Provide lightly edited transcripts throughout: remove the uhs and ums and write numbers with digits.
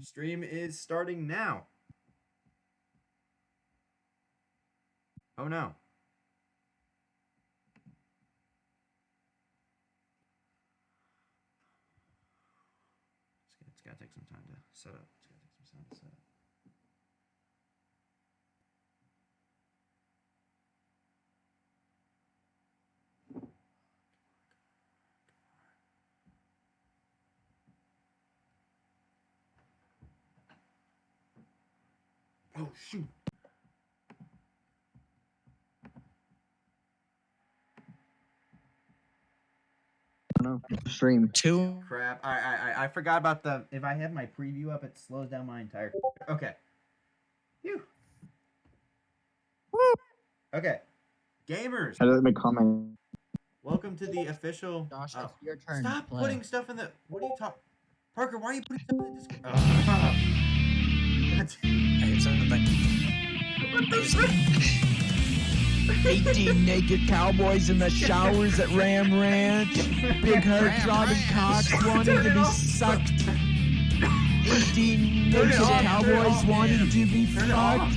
Stream is starting now. Oh no. It's gotta take some time to set up. It's gotta take some time to set up. Oh shoot. No, stream. Crap. I forgot about the. If I have my preview up, it slows down my entire. Okay. Phew. Woo. Okay. Gamers. How do I make comment? Welcome to the official. Josh, it's your turn. Stop Play. putting stuff in the. What are you talking? Parker, why are you putting stuff in the Discord? I hate something. 18 naked cowboys in the showers at Ram Ranch. Big herd throbbing cocks wanting to be sucked. 18 naked cowboys wanting to be fucked.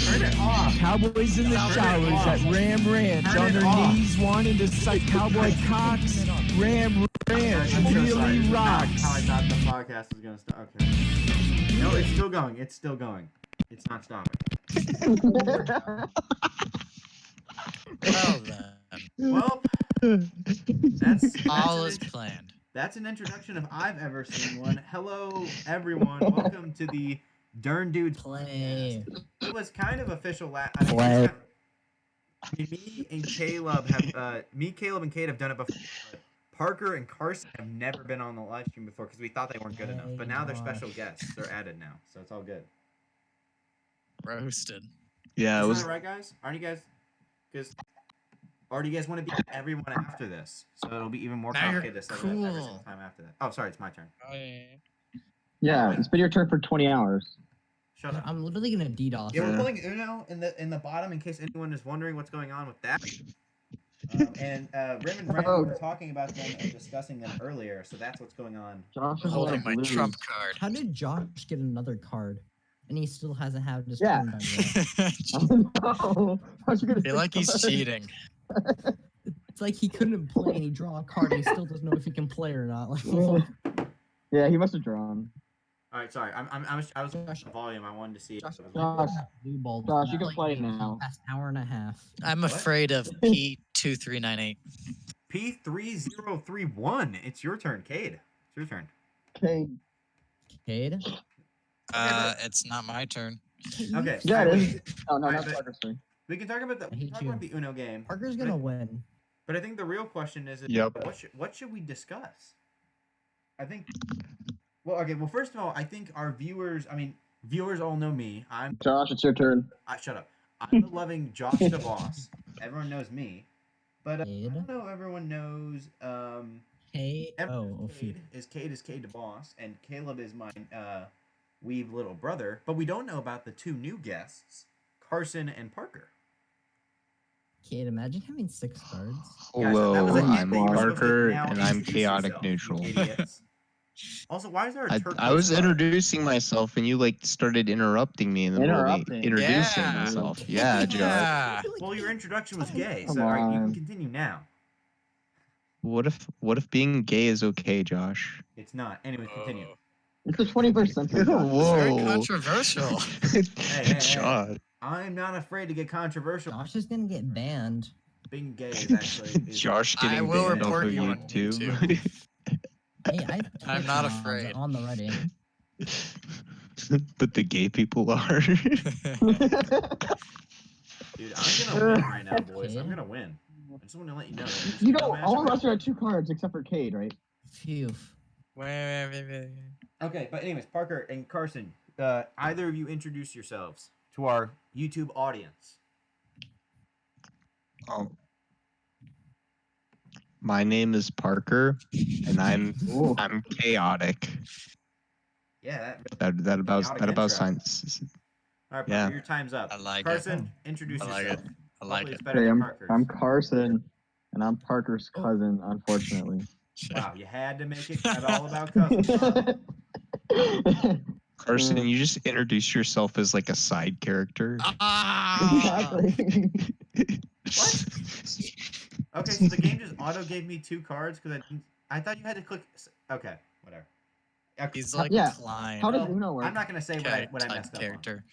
Turn it off. Cowboys in the showers at Ram Ranch on their knees wanting to suck cowboy cocks. Ram Ranch really rocks. How I thought the podcast was gonna start. Okay. No, it's still going. It's still going. It's not stopping. Well then, Well, that's all is planned. That's an introduction if I've ever seen one. Hello, everyone. Welcome to the DURN Dudes Play. It was kind of official last. Play. Me and Caleb have and Kate have done it before. But Parker and Carson have never been on the live stream before because we thought they weren't good enough. But now they're special guests. They're added now, so it's all good. Roasted. Yeah, it Isn't was. that right, guys? Aren't you guys? Because, or do you guys want to be everyone after this? So it'll be even more Now you're complicated every cool. single time after that. Oh, sorry, it's my turn. Oh, yeah. Yeah, it's been your turn for 20 hours. Shut up. I'm literally gonna DDoS. Yeah, we're Yeah. pulling Uno in the bottom in case anyone is wondering what's going on with that. And Rim and Ren were talking about them and discussing them earlier, so that's what's going on. Josh is Holding like my lose. trump card. How did Josh get another card? And he still hasn't had his Yeah. turn done yet. No. How's you gonna I feel like he's cheating. It's like he couldn't play and he draw a card and he still doesn't know if he can play or not. Like, Yeah, he must have drawn. All right, sorry. I was the volume. I wanted to see. Josh, If it was Josh, blue ball. Josh, you can Like, play for the now. Past hour and a half. I'm What? afraid of P2398. P3031. It's your turn, Cade. It's your turn. Okay. Cade? It's not my turn. Okay. Yeah, all it right, is. Oh, no, Alright, not but- Parker's turn. We can talk about I hate you. the Uno game. Parker's gonna win. But I think the real question is, Yep. what should we discuss? I think. Well, okay. Well, first of all, I think our viewers. I mean, viewers all know me. Josh, it's your turn. Shut up. I'm the loving Josh the Boss. Everyone knows me, but I Cade? don't know if everyone knows. Cade? Everyone Oh, knows shoot. Cade is Cade the Boss, and Caleb is my weeb little brother. But we don't know about the two new guests, Carson and Parker. Cade, imagine having 6 cards. Hello, That was a hint I'm that you were supposed to Parker, now and I'm introduce chaotic yourself, you neutral. idiots. Also, why is there a turquoise I was card? introducing myself, and you started interrupting me in the middle of me Interrupting. introducing Yeah. myself. Yeah, Josh. Yeah. Well, your introduction was gay, Come so all right, you can on. continue now. What if being gay is okay, Josh? It's not. Anyways, continue. Oh, It's the 21st century. Josh. it's very Whoa. controversial. hey. Josh. I'm not afraid to get controversial. Josh is gonna get banned. Being gay is actually. Josh I getting will banned off report of you on YouTube. Hey, I have I'm not Twitch mods afraid. on the ready. But the gay people are. Dude, I'm gonna win right now, boys. I'm gonna win. I just want to let you know. You know, all of us are at 2 cards except for Cade, right? Phew. Wait. Okay, but anyways, Parker and Carson, either of you introduce yourselves to our YouTube audience. Oh. My name is Parker, and I'm Ooh. chaotic. Yeah. That Chaotic about intro. science. All right, Parker, Yeah. your time's up. I like it. Carson, introduce I like yourself. it. I like Hopefully it. it's better Okay, than I'm Parker's. Carson, and I'm Parker's cousin, unfortunately. Wow, you had to make it all about cousins. huh? Carson, you just introduce yourself as like a side character. Ah! Exactly. What? Okay, so the game just auto gave me 2 cards because I thought you had to click. Okay, whatever. Okay, He's like Yeah. Klein. How does well, Uno work? I'm not gonna say what I type messed up on. character.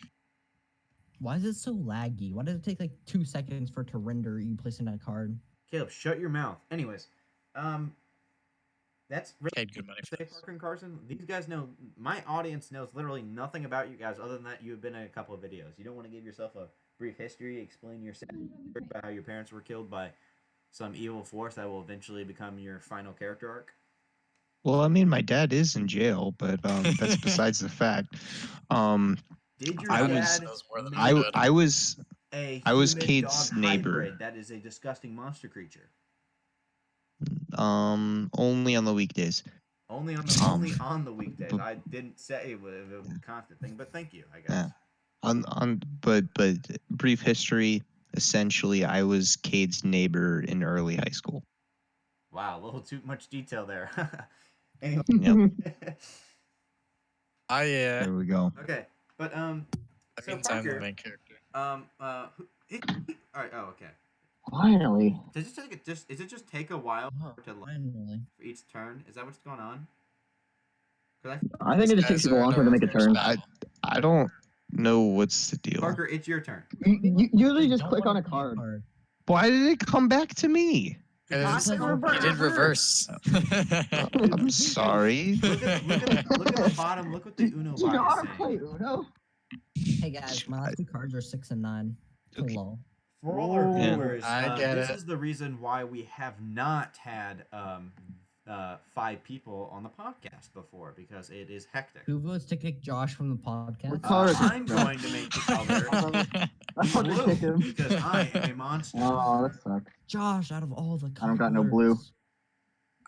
Why is it so laggy? Why does it take like 2 seconds for it to render you placing that card? Caleb, shut your mouth. Anyways, that's really Paid good money for say this. Parker and Carson. These guys know. My audience knows literally nothing about you guys other than that you have been in a couple of videos. You don't want to give yourself a brief history, explain your story about how your parents were killed by some evil force that will eventually become your final character arc. Well, I mean, my dad is in jail, but that's besides the fact. Did your I dad was- Knows more than make I did. I was a I was human Cade's dog neighbor. hybrid that is a disgusting monster creature? only on the weekdays. Only on the weekdays. I didn't say it was a constant thing, but thank you, I guess. Yeah. But brief history. Essentially, I was Cade's neighbor in early high school. Wow, a little too much detail there. Anyway. Yep. Oh yeah. There we go. Okay, but That so means I'm the Parker, main character. all right. Oh, okay. Finally. Does it take is it just take a while Oh, to finally. for each turn? Is that what's going on? 'Cause I think it just takes people a long time to make a turn. I don't know what's the deal. Parker, it's your turn. You usually They just don't click on wanna a play card. Why did it come back to me? Because Because you you did reverse. I'm sorry. Look at the bottom. Look what the Uno You know bot how is to play saying. Uno? Hey guys, my last 2 cards are 6 and 9. Okay. Hello. For all our Yeah. viewers, I get this it. is the reason why we have not had 5 people on the podcast before, because it is hectic. Who votes to kick Josh from the podcast? What color is it? I'm going to make the color I thought you kick blue him. because I am a monster. Oh, that sucks. Josh, out of all the colors. I don't got no blue.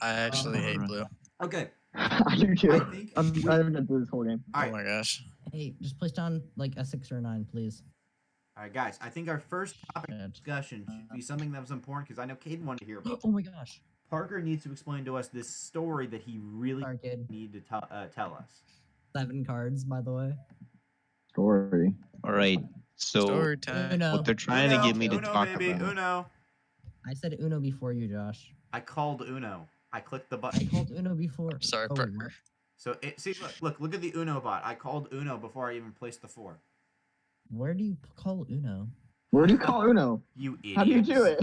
I actually hate blue. Okay, I do too. I think I we- haven't done this whole game. all Oh right, my gosh. Hey, just place down like a 6 or a 9, please. all right, guys. I think our first topic of Shit. discussion should be something that was important because I know Caden wanted to hear about. Oh my gosh. Parker needs to explain to us this story that he really Sorry, kid. need to tell us. 7 cards, by the way. Story. All right. So Story time. Uno. what they're trying to get me to Uno, talk baby, about. Uno. I said Uno before you, Josh. I called Uno. I clicked the I button. called Uno before. Sorry, Oh, Parker. So see, look at the Uno bot. I called Uno before I even placed the 4. Where do you call Uno? Where do you call Uno? You idiot. How do you do it?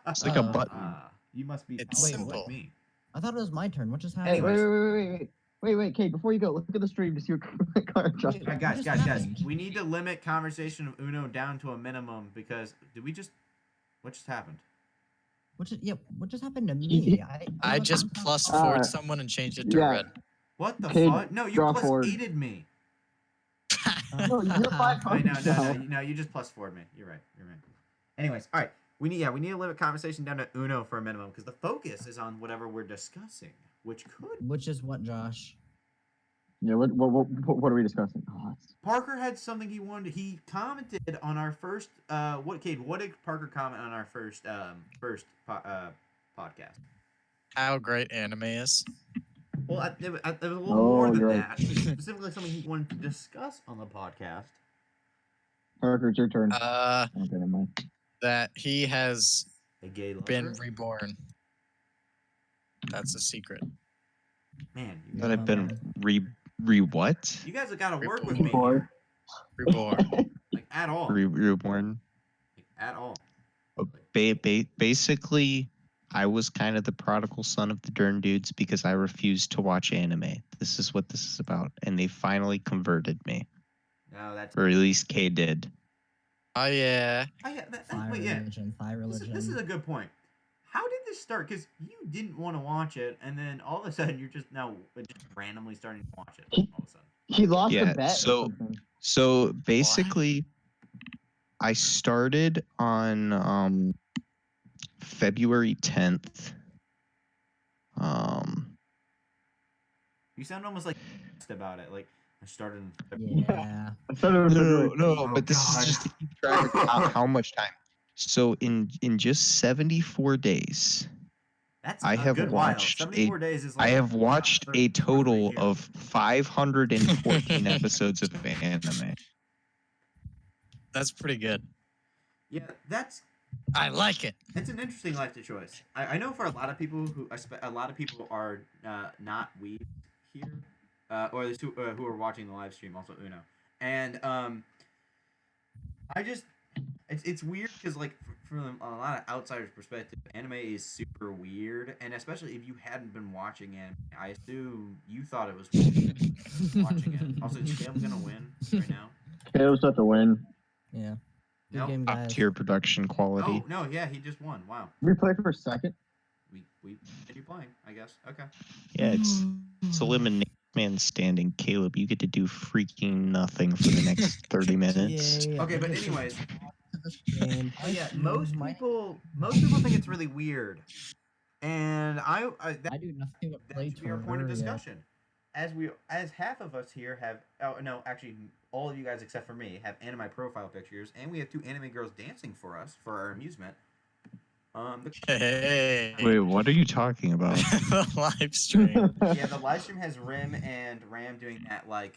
It's like a Oh. button. You must be It's like simple. me. I thought it was my turn. What just Hey, happened? wait, Kate, before you go, look at the stream to see what card Josh. Wait, All right, guys, What guys, just guys. happened? We need to limit conversation of Uno down to a minimum because what just happened? What just happened to You- me? I thought just you were plus talking- forward someone and changed it to yeah. red. What the Cade, fuck? No, you draw plus forward. 8'd me. No, you're 5 Wait, cards down. no, you just plus 4'd me. You're right. Anyways, all right. We need to limit conversation down to Uno for a minimum because the focus is on whatever we're discussing, which could. Which is what, Josh? Yeah, what are we discussing? Oh, that's... Parker had something he wanted. He commented on our first. What did Parker comment on our first podcast? How great anime is. Well, there was a little Oh, more than you're right. that. Specifically, something he wanted to discuss on the podcast. Parker, it's your turn. Uh, Okay, never mind. that he has A gay lover. been reborn. That's a secret. Man, That I've been re what? you guys have got to work with me Before. here, Reborn. like at all, Reborn. like, at all. Basically, I was kind of the prodigal son of the DURN dudes because I refused to watch anime. This is what this is about, and they finally converted me, No, that's. or at least Kay did. Oh yeah. Oh, yeah, Thigh wait, yeah. religion, thigh religion. This is a good point. How did this start? Because you didn't want to watch it, and then all of a sudden you're just randomly starting to watch it. All of a sudden. He lost Yeah, a bet. or so- something. So basically, I started on February 10th. You sound almost like about it. Like I started. In Yeah. I said it was February. No, Oh, but this God. is just to keep track of how much time. So in just 74 days, That's I a have good while. watched 74 days is like I have watched a 30 total years. of 514 episodes of anime. That's pretty good. Yeah, that's I like it. it's an interesting life choice. I know for a lot of people a lot of people are not weebs here, or at least who are watching the live stream. Also Uno, and I just it's weird because like from a lot of outsiders' perspective, anime is super weird, and especially if you hadn't been watching anime, I assume you thought it was weird watching it. Also, is Caleb gonna win right now? Caleb's about to win. Yeah. Good Nope. game, Top guys. tier production quality. Oh no, yeah, he just won. Wow, We play for a second. we continue playing, I guess. Okay. Yeah, it's elimination man standing. Caleb, you get to do freaking nothing for the next 30 minutes. Yay, Okay, I but get to anyways, watch this game. but yeah, I most might- people think it's really weird, and that I do nothing but play should be our point of Terraria. discussion. As half of us here have actually all of you guys except for me have anime profile pictures, and we have 2 anime girls dancing for us for our amusement. Hey. Wait, what are you talking about? The live stream. Yeah, the live stream has Rim and Ram doing that well,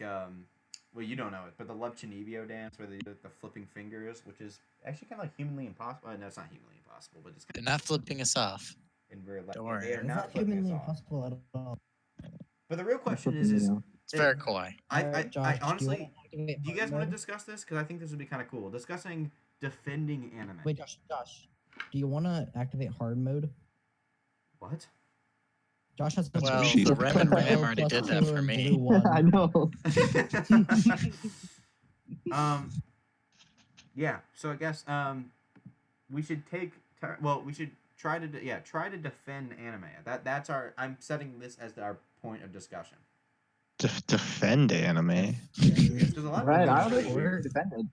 you don't know it, but the Love Chinibio dance where they do the flipping fingers, which is actually kind of like humanly impossible. No, it's not humanly impossible, but it's They're kind not flipping us off. of in real life. Don't worry. They are It's not not flipping humanly us off. impossible at all. But the real question is It's very kawaii. I honestly, do you do you guys want to mode? discuss this? Because I think this would be kind of cool. Discussing defending anime. Wait, Josh, do you want to activate hard mode? What? Josh has to Well, Jeez. Rem and Ram already did that for me. I know. Yeah. So I guess we should we should try to defend anime. That's our. I'm setting this as our point of discussion. Defend anime. Because a lot of Right, people I don't think think we're defended.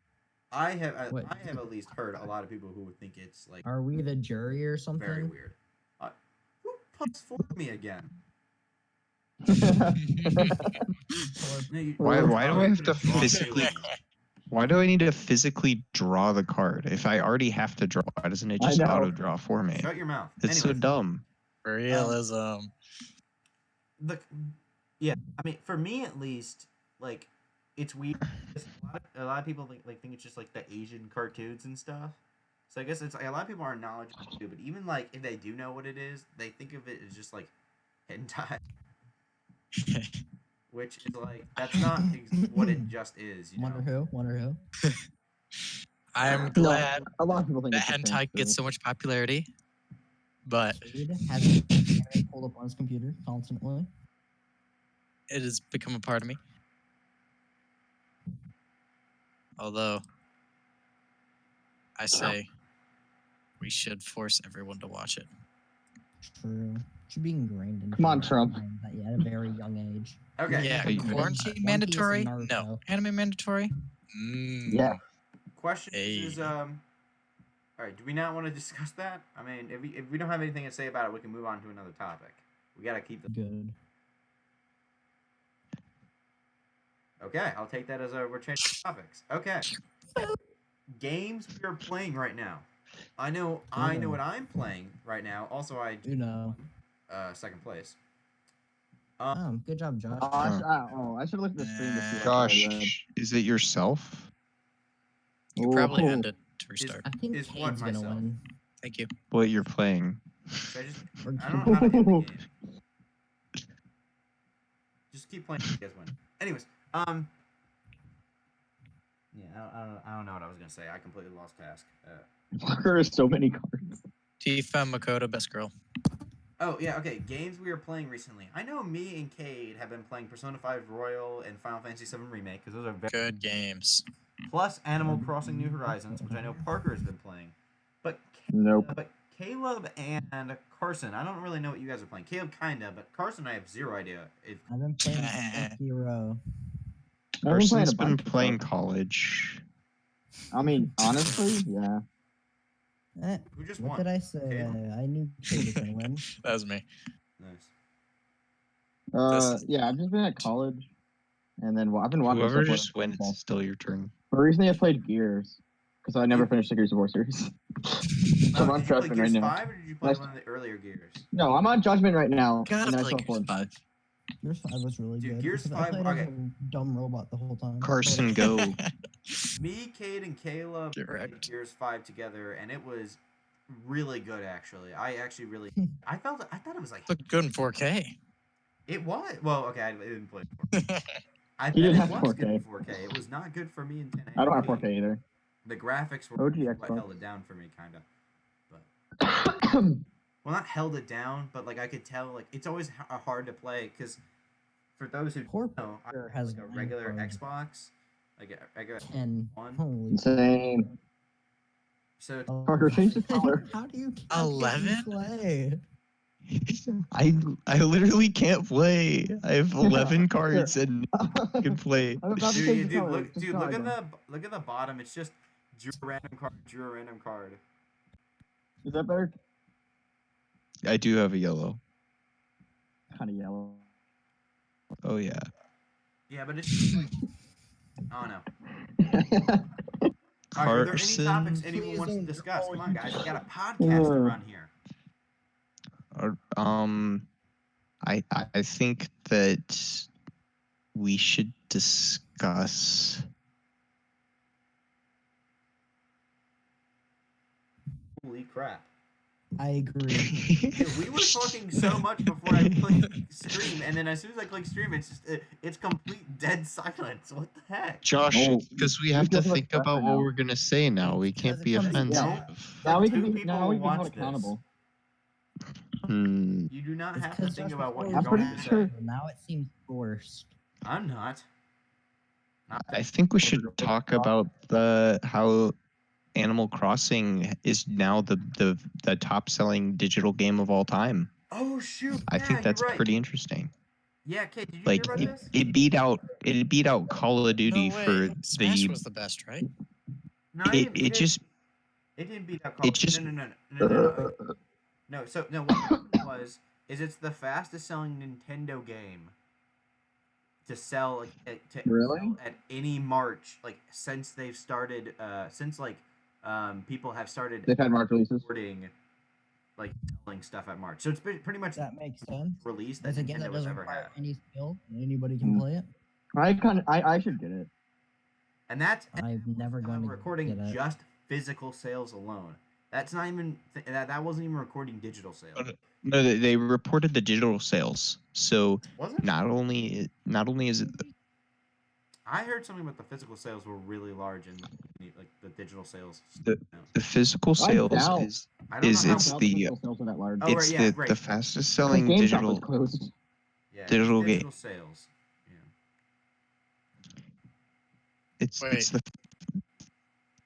I have What? I have at least heard a lot of people who would think it's like Are we the jury or something? very weird. Who +4'd me again? No, Why do I have to Wrong physically? game. Why do I need to physically draw the card? If I already have to draw, why doesn't it I just know. auto draw for me? Shut your mouth. It's so Anyways, dumb. Realism. Yeah, I mean, for me at least, like, it's weird. A lot of people think it's just like the Asian cartoons and stuff. So I guess it's a lot of people aren't knowledgeable too. But even like if they do know what it is, they think of it as just like hentai, which is like that's not what it just is. You know? Wonder who? I am No, glad a lot of people think that it's hentai gets so much popularity, but Cade has anime pulled up on his computer constantly. it has become a part of me. Although, I say we should force everyone to watch it. True. Should be ingrained in. Come on, Trump. At a very young age. Okay. Yeah, Are you- quarantine One Piece mandatory? and No. Naruto. Anime mandatory? Yeah. Question Hey. is all right. Do we not want to discuss that? I mean, if we don't have anything to say about it, we can move on to another topic. We gotta keep the. Good. Okay, I'll take that as we're changing topics. Okay. Games we are playing right now. I know what I'm playing right now. Also, I You know. second place. Good job, Josh. I should look at the stream to see what I read. Gosh, is it yourself? You probably Ooh. had to restart. I think is what Cade's gonna myself? win. Thank you. What you're playing? So I Or don't know how to end the game. Just keep playing. You guys win. Anyways, yeah, I don't know what I was gonna say. I completely lost task. There are so many cards. Tifa Makoto, best girl. Oh yeah, okay. Games we are playing recently. I know me and Cade have been playing Persona 5 Royal and Final Fantasy 7 Remake because those are very Good games. plus Animal Crossing New Horizons, which I know Parker has been playing. But Nope. But Caleb and Carson, I don't really know what you guys are playing. Caleb kinda, but Carson, I have zero idea. I've been playing Sekiro. Carson's been playing college. I mean, honestly, yeah. Who just What won? did I say? Caleb? I knew Cade was gonna win. That was me. Nice. Yeah, I've just been at college, and then I've been watching. Whoever stuff just with went, football. it's still your turn. But recently, I played Gears. because I never finished the Gears of War series. So I'm on Did you play Judgment Gears right now. 5 or did you play Nice. one of the earlier Gears? No, I'm on Judgment right now. Gotta and I play saw Gears 4. 5. Gears 5 was really Dude, good. Gears because 5 I played okay. as a dumb robot the whole time. Carson, go. Me, Cade, and Caleb played Correct. Gears 5 together, and it was really good. Actually, I actually really, I thought it was like Looked good in 4K. it was. Well, okay, I didn't play it. I He bet didn't it have was good in 4K. 4K. It was not good for me in 1080p. I don't have 4K either. The graphics were OG what Xbox. held it down for me, kind of. Well, not held it down, but like I could tell, like it's always hard to play because for those who Poor don't know, I Parker have has like a nine regular cards. Xbox, like a regular 10. one. Holy. Insane. So it's Parker, change the color. How do you 11? play? I literally can't play. I have 11 cards and I can play. I'm about to Dude, change the dude, color. look, Just dude, try them. look at the bottom. It's just drew a random card, drew a random card. Is that better? I do have a yellow. Kind of yellow. Oh yeah. Yeah, but it's just like, I don't know. All right, are there any Carson. topics anyone Please wants to don't discuss? call Come on, you guys, we got a podcast to run here. I think that we should discuss. Holy crap! I agree. Dude, we were talking so much before I clicked stream, and then as soon as I click stream, it's just it's complete dead silence. What the heck? Josh, Oh, because we have we to feel like think that about right what now. we're gonna say now. We can't be Because it comes offensive. Now we Two can be people held watch this. accountable. Hmm. You do not It's have to 'cause think Josh about what was you're I'm going pretty to say. sure- Now it seems forced. I'm not. I think we should talk about how Animal Crossing is now the top selling digital game of all time. Oh shoot! I Yeah, think that's you're right. pretty interesting. Yeah, Kate, did you Like hear about this? it beat out Call of Duty No way. for Smash the was the best, right? No, it just it didn't beat out Call. it just- No. No, so no, what happened is it's the fastest selling Nintendo game to sell Really? sell at any March since they've started since people have started They've had March releases. recording selling stuff at March. So it's been pretty much That makes sense. release that It's a game Nintendo that has doesn't ever require had. any skill, and anybody can play it. I should get it. And that's I'm never going to recording get it. just physical sales alone. That's not even that wasn't even recording digital sales. no they reported the digital sales. So Was it? not only is it I heard something about the physical sales were really large and the digital sales. the physical sales doubt- is I don't is know how it's Now the physical sales are that large. Oh, right, it's yeah, the right. the fastest The selling GameStop digital was closed. yeah, digital digital game. sales. Yeah. It's Wait. the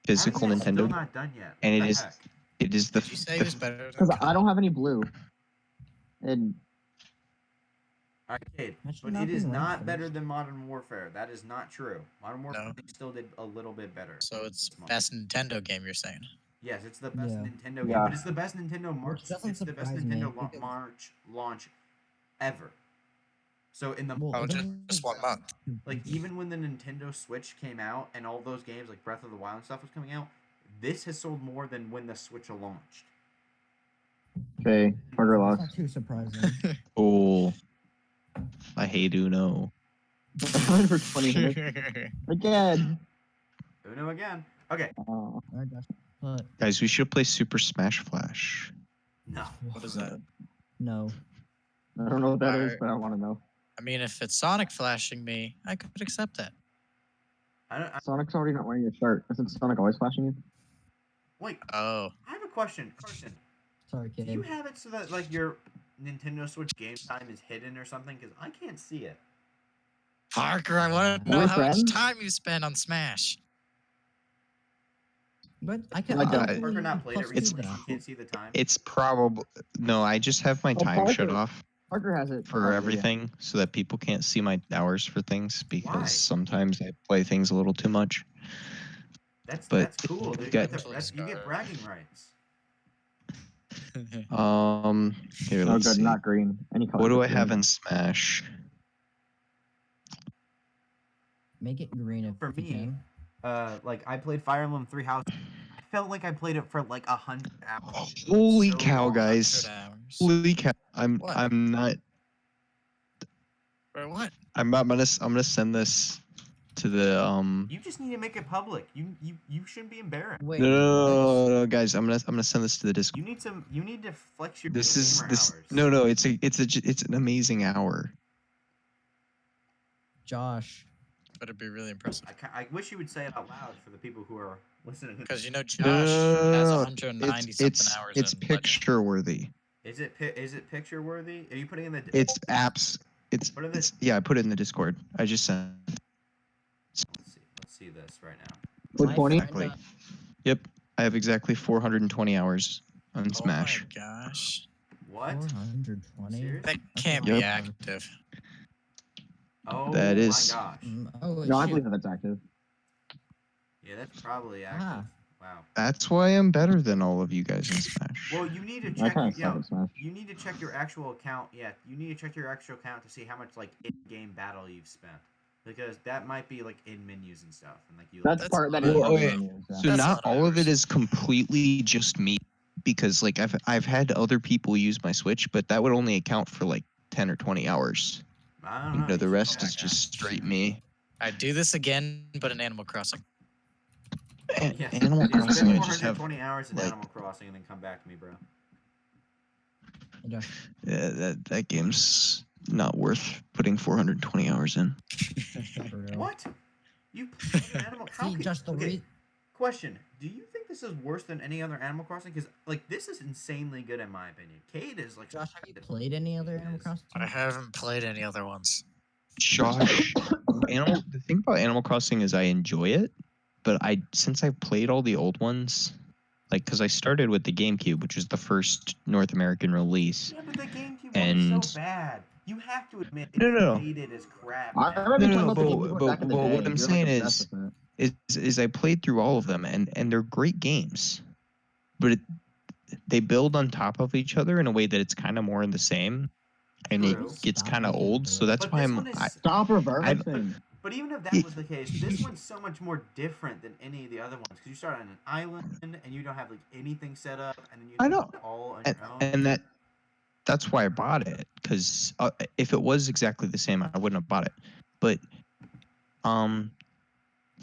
physical How is that still Nintendo, not done yet? and What it the is heck? it is the Did you say it was better than Because I Call? don't have any blue. And Arcade, That should but not it be is ranked not first. better than Modern Warfare. That is not true. Modern Warfare still did a little bit better. So it's best Nintendo game, you're saying? Yes, it's the best Yeah. Nintendo game, Yeah. but it's the best Nintendo March. doesn't It's the best surprise me, Nintendo because- March launch ever. So in the Well, Oh, it just doesn't- 1 month. even when the Nintendo Switch came out and all those games like Breath of the Wild and stuff was coming out, this has sold more than when the Switch launched. okay, Parker It's lost. not too surprising. oh, I hate Uno. For 20 minutes. Again. Uno again. Okay. I guess. But Guys, we should play Super Smash Flash. No. What is that? no. I don't know what that is, Alright. but I want to know. I mean, if it's Sonic flashing me, I could accept that. Sonic's already not wearing your shirt. Isn't Sonic always flashing you? Wait, Oh, I have a question. Carson, Sorry, do kid. you have it so that your Nintendo Switch game time is hidden or something? Because I can't see it. Parker, I want to Are know we how much friends? time you spend on Smash. But I can. My I'll God. totally Parker not played it plus recently. that. You can't see the time. It's probably no. I just have my time shut Parker. off Parker has it. for Oh, yeah. everything so that people can't see my hours for things because Why? sometimes I play things a little too much. That's But cool, dude. You got- you get bragging rights. Here, No let's good, see. not green. Any color. What do but I have green. in Smash? Make it green if For you me, can. I played Fire Emblem Three Houses felt like I played it for like 100 hours. Holy So cow, long. guys! 100 hours. Holy cow! What? I'm not. For what? I'm gonna send this to the You just need to make it public. You shouldn't be embarrassed. Wait, no, guys. I'm gonna send this to the Discord. You need to flex your This gamer is this. hours. No, it's an amazing hour. Josh. But it'd be really impressive. I wish you would say it out loud for the people who are listening. Because you know Josh No, has no, 190 something hours. It's in Legend. picture worthy. Is it picture worthy? Are you putting in the? It's apps. What are the- Yeah, I put it in the Discord. I just sent. Let's see this right now. For 20? Exactly. Yep, I have exactly 420 hours on Smash. Oh my gosh. What? 420. Serious? That can't Yep. be active. Oh That my is- gosh. Oh, No, I shoot. believe that that's active. Yeah, that's probably active. Ah. Wow. That's why I'm better than all of you guys in Smash. Well, you need to I check. kind of You know, suck at Smash. you need to check your actual account. Yeah, you need to check your actual account to see how much like in-game battle you've spent, because that might be like in menus and stuff, and like you. That's That's part that cool. is Well, part of okay, the menus, yeah. So That's a not lot of all of it hours. is completely just me, because like I've had other people use my Switch, but that would only account for like 10 or 20 hours. I don't You know. know, the should rest check is that. just straight me. I do this again, but in Animal Crossing. Yeah. Animal Yeah, Crossing, spend I just have 420 hours in like- Animal Crossing and then come back to me, bro. Hey, Josh. that game's not worth putting 420 hours in. For real. What? You played Animal? How See, could, Josh, the okay, re- question: do you think this is worse than any other Animal Crossing? Because like this is insanely good in my opinion. Cade is like. Josh, have you played any other Animal Crossing? I haven't played any other ones. Josh, the thing about Animal Crossing is I enjoy it, but since I've played all the old ones, like because I started with the GameCube, which was the first North American release. Yeah, but the GameCube one And- is so bad. You have to admit, No. it's dated as crap. I man. remember No, talking no, about the but- GameCube one but- back in the but day. what I'm You're, saying like, obsessed with it. Is I played through all of them and they're great games, but they build on top of each other in a way that it's kind of more in the same, and True. it gets Stop kind of making old. it So that's But why this I'm. one is. Stop reversing. But even if that was the case, this one's so much more different than any of the other ones. Because you start on an island and you don't have like anything set up, and then you I do know. it all on and, your own. and that's why I bought it, because if it was exactly the same, I wouldn't have bought it. But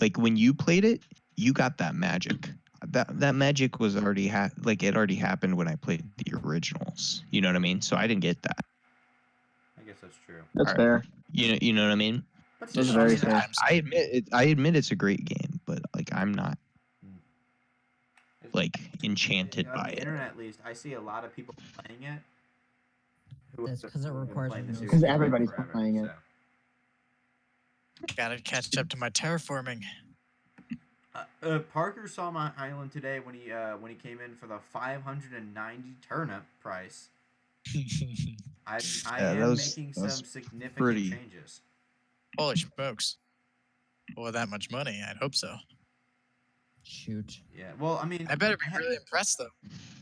like when you played it, you got that magic. That magic was already it already happened when I played the originals. You know what I mean? So I didn't get that. I guess that's true. That's Alright. fair. You know what I mean? But Those still, are I very mean, fair. I admit it's a great game, but like I'm not it's- like enchanted on by the it. internet, at least, I see a lot of people playing it. That's 'cause it who have been requires playing the you to know series 'Cause everybody's forever, playing it. so. Gotta catch up to my terraforming. Parker saw my island today when he came in for the 590 turnip price. I Yeah, am that was- making that was some significant pretty- changes. Holy smokes. Well, that much money, I'd hope so. Shoot. Yeah, well, I mean, I better be had- really impressed, though.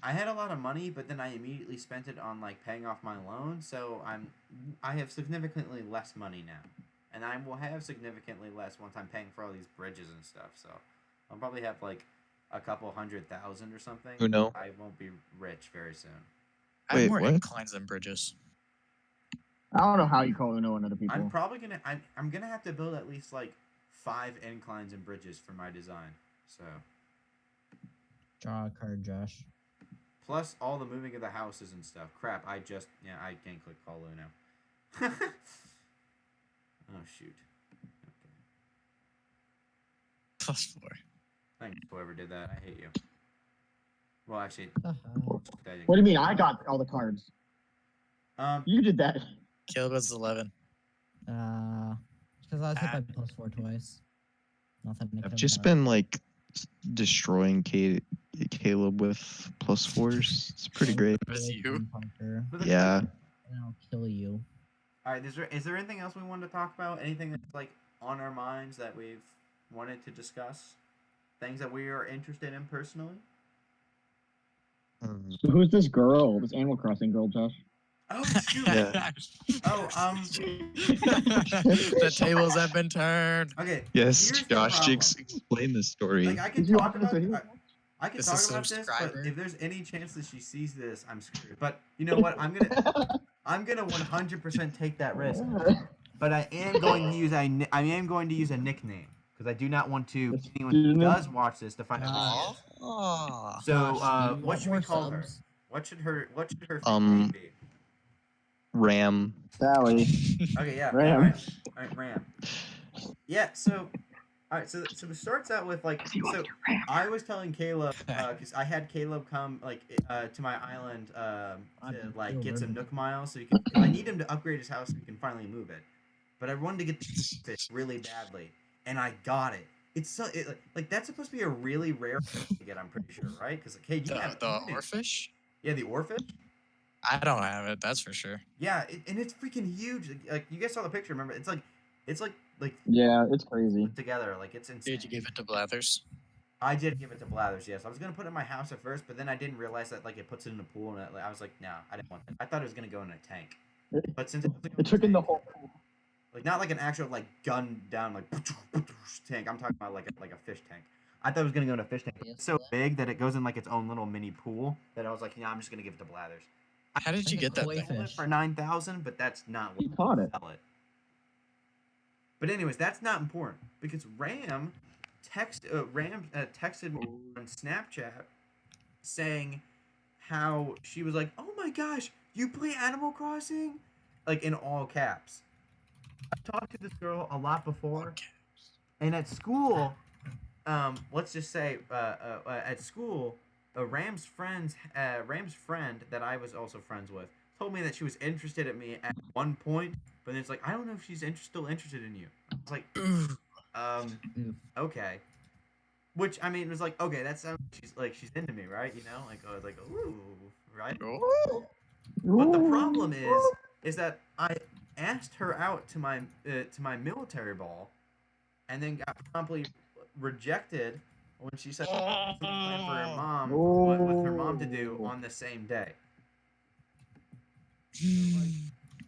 I had a lot of money, but then I immediately spent it on like paying off my loan, so I have significantly less money now, and I will have significantly less once I'm paying for all these bridges and stuff. So I'll probably have like a couple 100,000 or something. Who know? I won't be rich very soon. I have Wait, more what? inclines than bridges. I don't know how you call Uno and other people. I'm probably gonna I'm gonna have to build at least like 5 inclines and bridges for my design. So Draw a card, Josh. plus all the moving of the houses and stuff. Crap, I can't click call Uno. Oh shoot. Okay. +4. Thanks whoever did that. I hate you. Well, actually, Haha. that What do you mean? I got all the cards. You did that. Kill goes 11. Because I was hit by +4 twice. Nothing. to I've kill just about. been like destroying Caleb with +4s. It's pretty great. It was Away you? from Parker, But the Yeah. thing- and I'll kill you. All right. Is there anything else we wanted to talk about? Anything that's like on our minds that we've wanted to discuss? Things that we are interested in personally? So who's this girl? This Animal Crossing girl, Josh? Oh shoot. Yeah. Oh The tables have been turned. Okay. Yes, here's the Josh, problem. explain the story. Like I can Did you talk watch this about video? I can This talk is about this, but subscriber. if there's any chance that she sees this, I'm screwed. But you know what? I'm gonna 100% take that risk. But I am going to use a nickname because I do not want to anyone who does watch this to find out who she is. Oh. So Josh, do you what want should we more call her? subs? What should her fake name be? Ram. Sally. Okay, yeah. Ram. All right, Ram. Yeah, so all right, so it starts out with like so I was telling Caleb because I had Caleb come like to my island to like get some Nook miles so he can. Cause I need him to upgrade his house so he can finally move it, but I wanted to get the fish really badly, and I got it. It's so like that's supposed to be a really rare thing to get. I'm pretty sure, right? Because like, hey, you have The you didn't- oarfish? Yeah, the oarfish. I don't have it. That's for sure. Yeah, and it's freaking huge. Like you guys saw the picture, remember? It's like Yeah, it's crazy. put together. Like it's insane. Did you give it to Blathers? I did give it to Blathers, yes. I was gonna put it in my house at first, but then I didn't realize that like it puts it in a pool, and I was like, no, I didn't want that. I thought it was gonna go in a tank, but since It took in the whole. like not like an actual like gun down like tank. I'm talking about like a fish tank. I thought it was gonna go in a fish tank. It's so big that it goes in like its own little mini pool that I was like, yeah, I'm just gonna give it to Blathers. How did you Like a get that koi thing? fish. Sold it for 9,000, but that's not what He caught it. sell it. But anyways, that's not important because Ram texted me on Snapchat saying how she was like, "Oh my gosh, you play Animal Crossing?" Like in all caps. I've talked to this girl a lot before, and at school, let's just say, at school, Ram's friend that I was also friends with told me that she was interested in me at one point, but then it's like I don't know if she's still interested in you. I was like, Oof. okay. Which I mean, it was like, okay, that sounds she's into me, right? You know, like ooh, right? Oh. But the problem is that I asked her out to my military ball, and then got promptly rejected when she said something planned for her mom with her mom to do on the same day.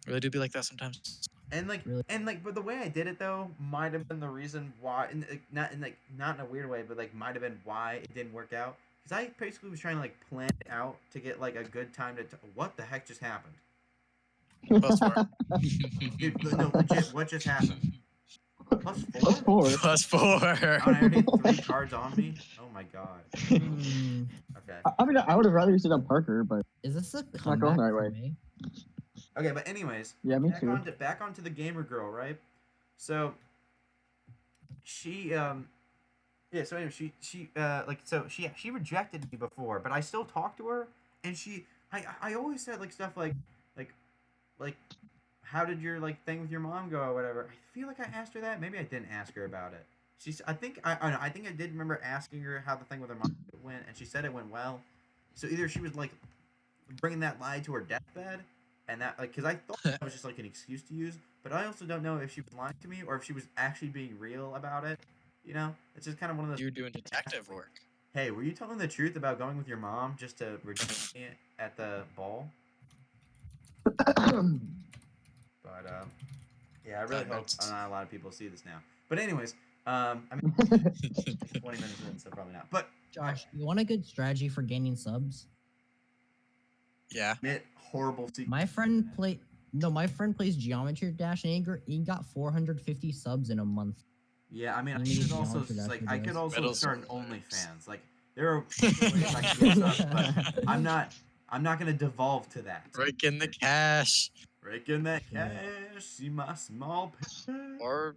Really do be like that sometimes. And Really? but the way I did it though might have been the reason why, and not in a weird way, but like might have been why it didn't work out. Because I basically was trying to like plan it out to get like a good time to. What the heck just happened? Plus four. Dude, no, legit, what just happened? Plus Plus 4? four. Plus 4. Oh, I already had 3 cards on me? Oh my god. Hmm. Okay. I mean, I would have rather you sit on Parker, but Is this a not going comeback the right for way. me? Okay, but anyways, yeah, me too. back onto the gamer girl, right? So she yeah, so anyway, she rejected me before, but I still talked to her, and I always said like stuff like how did your like thing with your mom go or whatever. I feel like I asked her that. Maybe I didn't ask her about it. I think I did remember asking her how the thing with her mom went, and she said it went well. So either she was like bringing that lie to her deathbed, and that like because I thought that was just like an excuse to use, but I also don't know if she was lying to me or if she was actually being real about it. You know, it's just kind of one of those. You're doing detective work. Hey, were you telling the truth about going with your mom just to reject me at the ball? But yeah, I really That hope hurts. not a lot of people see this now. But anyways, I mean, 20 minutes in, so probably not. But Josh, you want a good strategy for gaining subs? Yeah. admit horrible secret. My friend plays Geometry Dash, and he got 450 subs in a month. Yeah, I mean, I You need could to also monitor that I could videos. also Riddles start an are hilarious. OnlyFans. Like there are ways I can get subs, but I'm not gonna devolve to that. Break in the cash. Breaking that cash, see my small pay. Or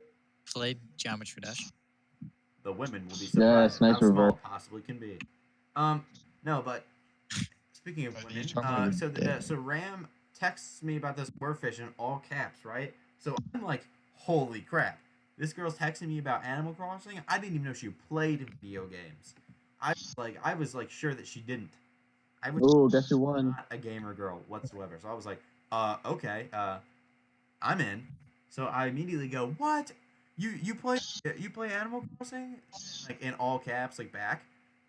play Geometry Dash. The women will be Yes, surprised nice how small reverse. it possibly can be. No, but speaking of But women, you talk about your so Ram texts me about this warfish in all caps, right? So I'm like, holy crap! This girl's texting me about Animal Crossing. I didn't even know she played video games. I was like sure that she didn't. I was Oh, guess who won? not a gamer girl whatsoever. So I was like, okay, I'm in. So I immediately go, what? You play Animal Crossing? Like in all caps, like back,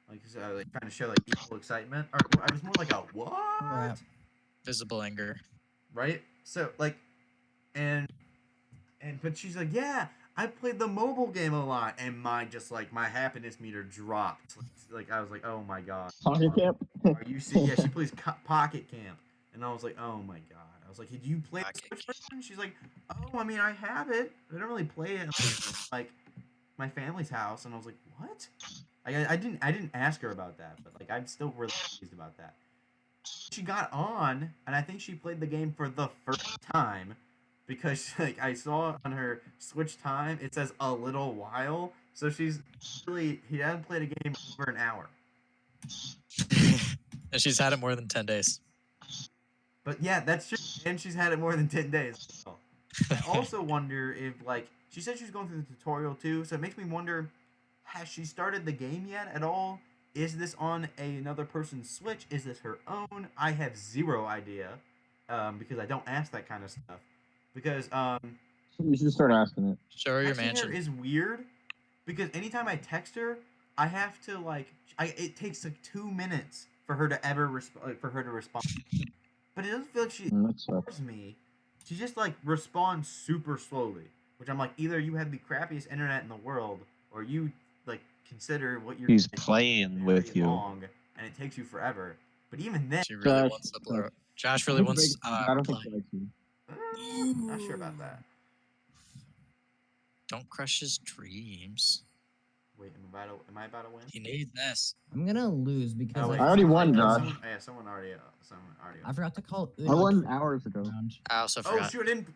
like so, like trying to show like equal excitement. Or I was more like a what? Crap. Visible anger. Right? So like, and but she's like, yeah, I played the mobile game a lot, and my happiness meter dropped. Like I was like, oh my god. Pocket Camp. Are you see? Yeah, she plays Pocket Camp, and I was like, oh my god. I was like, did you play the Pocket Switch version? She's like, oh, I mean, I have it. I don't really play it like my family's house, and I was like, what? I didn't ask her about that, but like I'm still really pleased about that. She got on, and I think she played the game for the first time because like I saw on her Switch time it says a little while, so he hasn't played a game over an hour. And she's had it more than 10 days. But yeah, that's true, and she's had it more than 10 days. So. I also wonder if like she said she's going through the tutorial too, so it makes me wonder, has she started the game yet at all? Is this on another person's Switch? Is this her own? I have zero idea, because I don't ask that kind of stuff. Because You should start asking it. Show her your texting her mansion. is weird, because anytime I text her, I have to it takes like 2 minutes for her to ever respond. But it doesn't feel like she That sucks. ignores me. She just like responds super slowly, which I'm like, either you have the crappiest internet in the world, or you like consider what you're. He's doing playing very with you. long, and it takes you forever. But even then, She really Josh, wants to blow. Josh really wants. I don't think Reply. she likes you. not sure about that. Don't crush his dreams. Wait, am I about to win? He needs this. I'm gonna lose because wait, I already won, someone- Josh. Someone already. I forgot to call. I won hours ago. I also Oh forgot. shoot!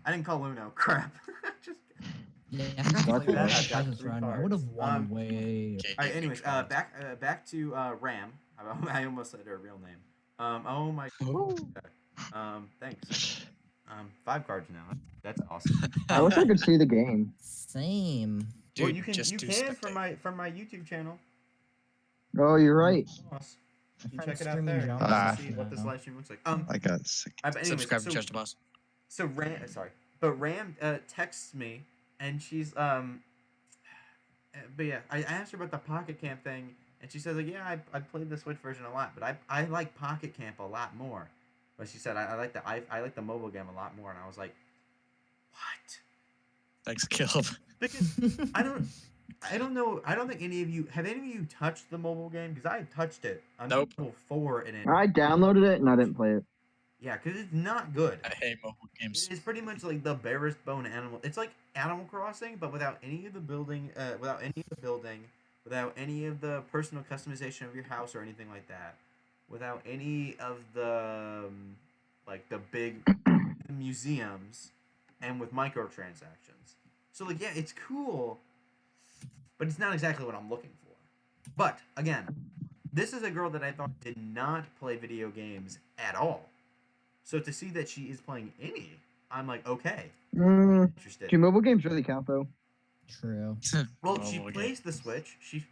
I didn't call Uno. Crap. Just. Yeah, I forgot to That's play bad. Rush I've got Versus 3 Run. I cards. would have won way. Okay, All right. Anyways, controlled. back to Ram. I almost said her real name. Oh my. Thanks. 5 cards now. That's awesome. I wish I could see the game. Same. Dude, well, you can just do from spectate. my YouTube channel. Oh, you're right. Boss. You My check friend's it out streaming there. Java Ah. See what this live stream looks like. I got sick. But anyways, Subscribe so, to Just a Boss. so Ram texts me, and she's but yeah, I asked her about the Pocket Camp thing, and she says like, yeah, I played the Switch version a lot, but I like Pocket Camp a lot more. But she said I like the mobile game a lot more, and I was like, what? Thanks, Caleb. Because I don't know. I don't think any of you touched the mobile game, because I touched it on Nope. level 4 and it. I downloaded it and I didn't play it. Yeah, because it's not good. I hate mobile games. It is pretty much like the barest bone animal. It's like Animal Crossing, but without any of the building, without any of the personal customization of your house or anything like that, without any of the like the big museums, and with microtransactions. So like, yeah, it's cool, but it's not exactly what I'm looking for. But again, this is a girl that I thought did not play video games at all. So to see that she is playing any, I'm like, okay, interested. Do mobile games really count though? True. Well, she Mobile plays the Switch. She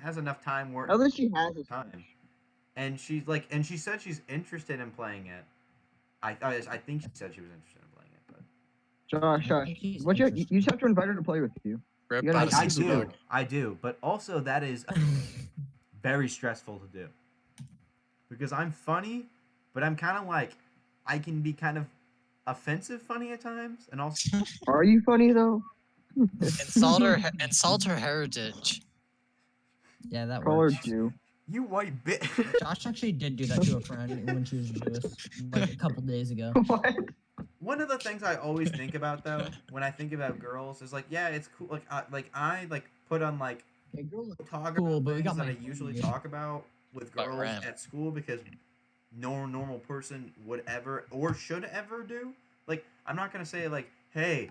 has enough time where At least she has it. time, and she said she's interested in playing it. I think she said she was interested in playing it, but Josh, He's you interested. just have to invite her to play with you. Rip You gotta Odyssey I Odyssey do, Dog. I do. But also that is very stressful to do, because I'm funny, but I'm kind of like, I can be kind of offensive funny at times, and also Are you funny though? Insult her heritage. Yeah, that Call her works. Jew. you white bit. Josh actually did do that to a friend when she was Jewish, like a couple days ago. What? One of the things I always think about though, when I think about girls, is like, yeah, it's cool. Like I put on like Hey, girl, look talk cool, about but we things got that I my usually yeah. talk about with But girls Ram. at school, because no normal person would ever or should ever do. Like, I'm not gonna say like, hey,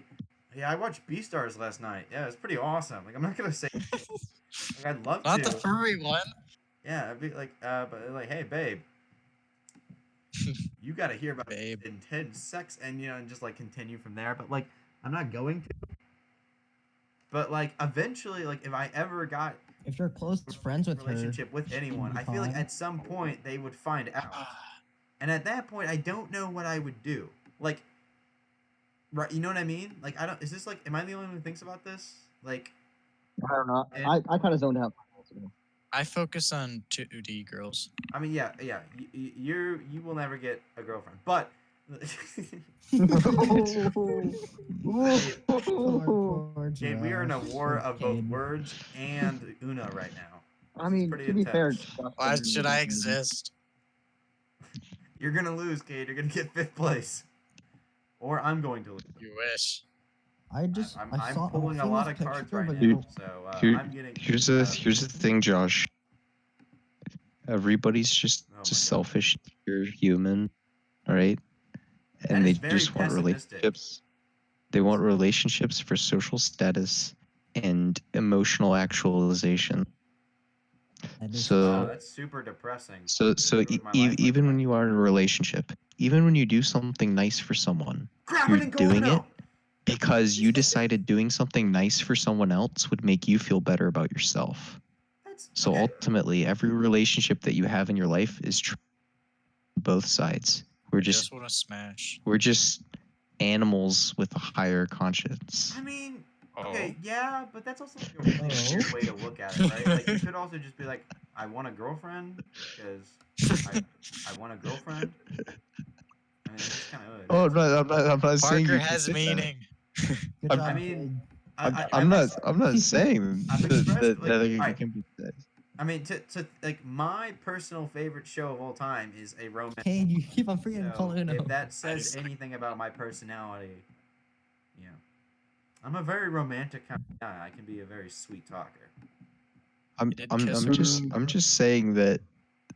yeah, I watched Beastars last night. Yeah, it's pretty awesome. Like, I'm not gonna say. Like, I'd love Not to. the furry one. Yeah, I'd be like, but like, hey, babe, you gotta hear about Babe. intense sex, and and just like continue from there. But like, I'm not going to. But like, eventually, like, if I ever got If you're close friends with her, relationship with anyone, be I feel like fine. at some point they would find out, and at that point, I don't know what I would do. Like, right? You know what I mean? Like, I don't. Is this like? Am I the only one who thinks about this? Like, I don't know. And- I kind of zoned out. I focus on 2D girls. I mean, yeah. You will never get a girlfriend, but Poor Cade, we are in a Josh. war Poor of both Cade. words and Uno right now. I This is mean, pretty to be fair, intense. Josh Why didn't should really I do exist? You're gonna lose, Cade. You're gonna get 5th place, or I'm going to lose. You wish. I'm pulling a seeing lot this of cards picture right of a now, girl- so Here- I'm getting. Here's the thing, Josh. Everybody's just Oh my just God. selfish. You're human, all right? That And they is very just want pessimistic. relationships. They want relationships for social status and emotional actualization. that is So- Wow, true. that's super depressing. So Ruined my life like even when that. you are in a relationship, even when you do something nice for someone, Crap, you're I didn't go doing Uno. it because you decided doing something nice for someone else would make you feel better about yourself. That's So okay. ultimately, every relationship that you have in your life is both sides. I just want to smash. We're just animals with a higher conscience. I mean, Oh. okay, yeah, but that's also like a really weird way to look at it, right? Like you could also just be like, I want a girlfriend because I want a girlfriend. I mean, it's just kind of. Oh, I'm not saying Parker you can has say that. meaning. Good I'm- job, I mean, Cade. I'm not saying I've that, expressed, that, like, that it alright. can be said. I mean, to like my personal favorite show of all time is a romance. Cade, you keep on forgetting to call So Uno. if that says Nice. anything about my personality, you know, I'm a very romantic kind of guy. I can be a very sweet talker. I'm did kiss I'm just saying that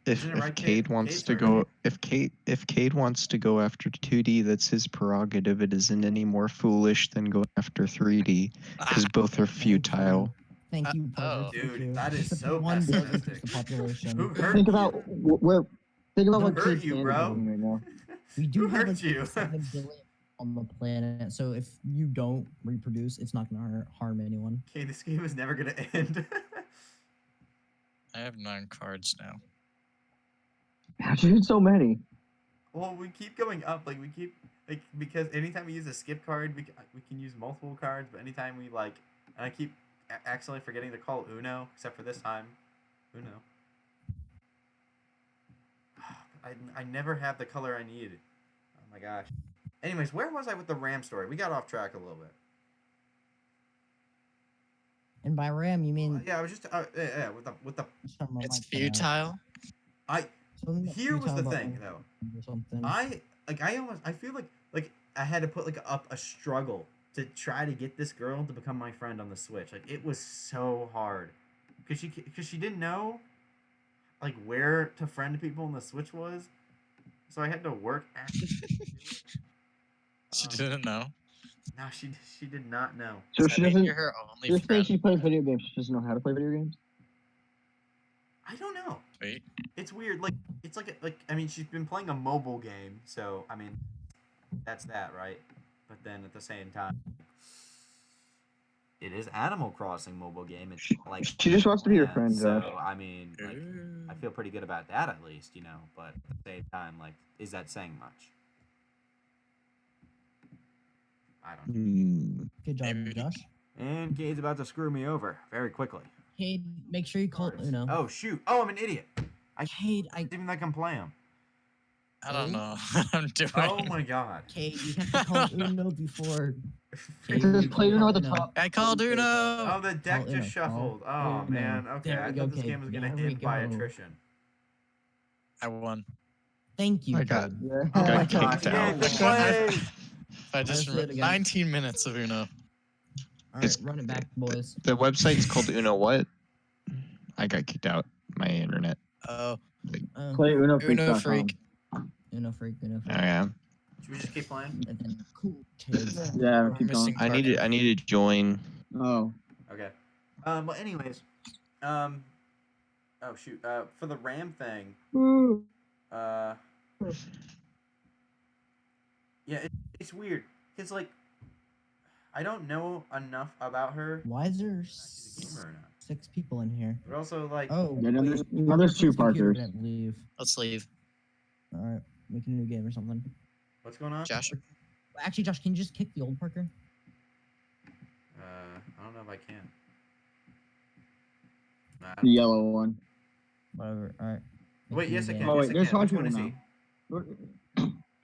if Isn't it right, Cade Cade? wants Cade's to her go name? if Cade wants to go after 2D, that's his prerogative. It isn't any more foolish than going after 3D because both are futile. Thank you, oh. Parker. Thank Dude, you. that is Except so one does increase pessimistic. the population. Who hurt Think you? about what Who what hurt Cade you, Sanders bro? is doing right now. We do Who have hurt like you? 7 billion on the planet, so if you don't reproduce, it's not gonna harm anyone. Okay, this game is never gonna end. I have 9 cards now. How'd you get so many? Well, we keep going up. Like we keep like because anytime we use a skip card, we can use multiple cards. But anytime we like, and I keep accidentally forgetting to call Uno, except for this time, Uno. I never have the color I need. Oh my gosh. Anyways, where was I with the Ram story? We got off track a little bit. And by RAM, you mean Yeah, I was just yeah, with the It's futile. here was the thing though. Or something. I feel like I had to put like up a struggle to try to get this girl to become my friend on the Switch. Like it was so hard because she didn't know like where to friend people on the Switch was, so I had to work actively to do it. She didn't know. No, she did not know. So Does she that mean doesn't. you're her only You're saying friend? she plays video games. She doesn't know how to play video games. I don't know. Wait. It's weird. Like it's like I mean she's been playing a mobile game, so I mean that's that, right? But then at the same time, it is Animal Crossing mobile game. It's not like She just wants to be your friend, so Josh. I mean, like I feel pretty good about that at least, you know. But at the same time, like, is that saying much? I don't know. Good job, Maybe. Josh. And Cade's about to screw me over very quickly. Cade, make sure you call Uno. Oh shoot! Oh, I'm an idiot. Cade, I didn't even think I can play him. I don't know what I'm doing. Oh my god. Cade, you have to call Uno before. Cade, Just you play call Uno at the top. I called Uno. Oh, the deck Call just Uno, shuffled. call Oh Uno. man. Okay, There I we thought go, this Cade. game was gonna There we end by go. attrition. I won. Thank you. I got Cade. Yeah. Oh Got my kicked gosh! out. Yeah, Let's play. I just Let's do it again. 19 minutes of Uno. All right, It's- run it back, boys. The website's called Uno what? I got kicked out. My internet. Oh, Play Uno UnoFreak.com. freak. Uno freak, Uno Oh freak. yeah. Should we just keep playing? And then cool kids. Yeah, We're keep missing going. I need to join. Oh. Okay. Well, anyways, oh shoot. For the RAM thing, yeah, it's weird. It's like I don't know enough about her. Why is there She's a gamer or not. 6 people in here? But also like, Oh, Yeah, no, wait, there's- no, there's two computer Parkers. didn't leave. Let's leave. All right, make a new game or something. what's going on? Josh. Actually, Josh, can you just kick the old Parker? I don't know if I can. Nah, I The don't- yellow one. Whatever. All right. Wait, yes I can. Oh, Yes wait, I there's can. Which two one is now.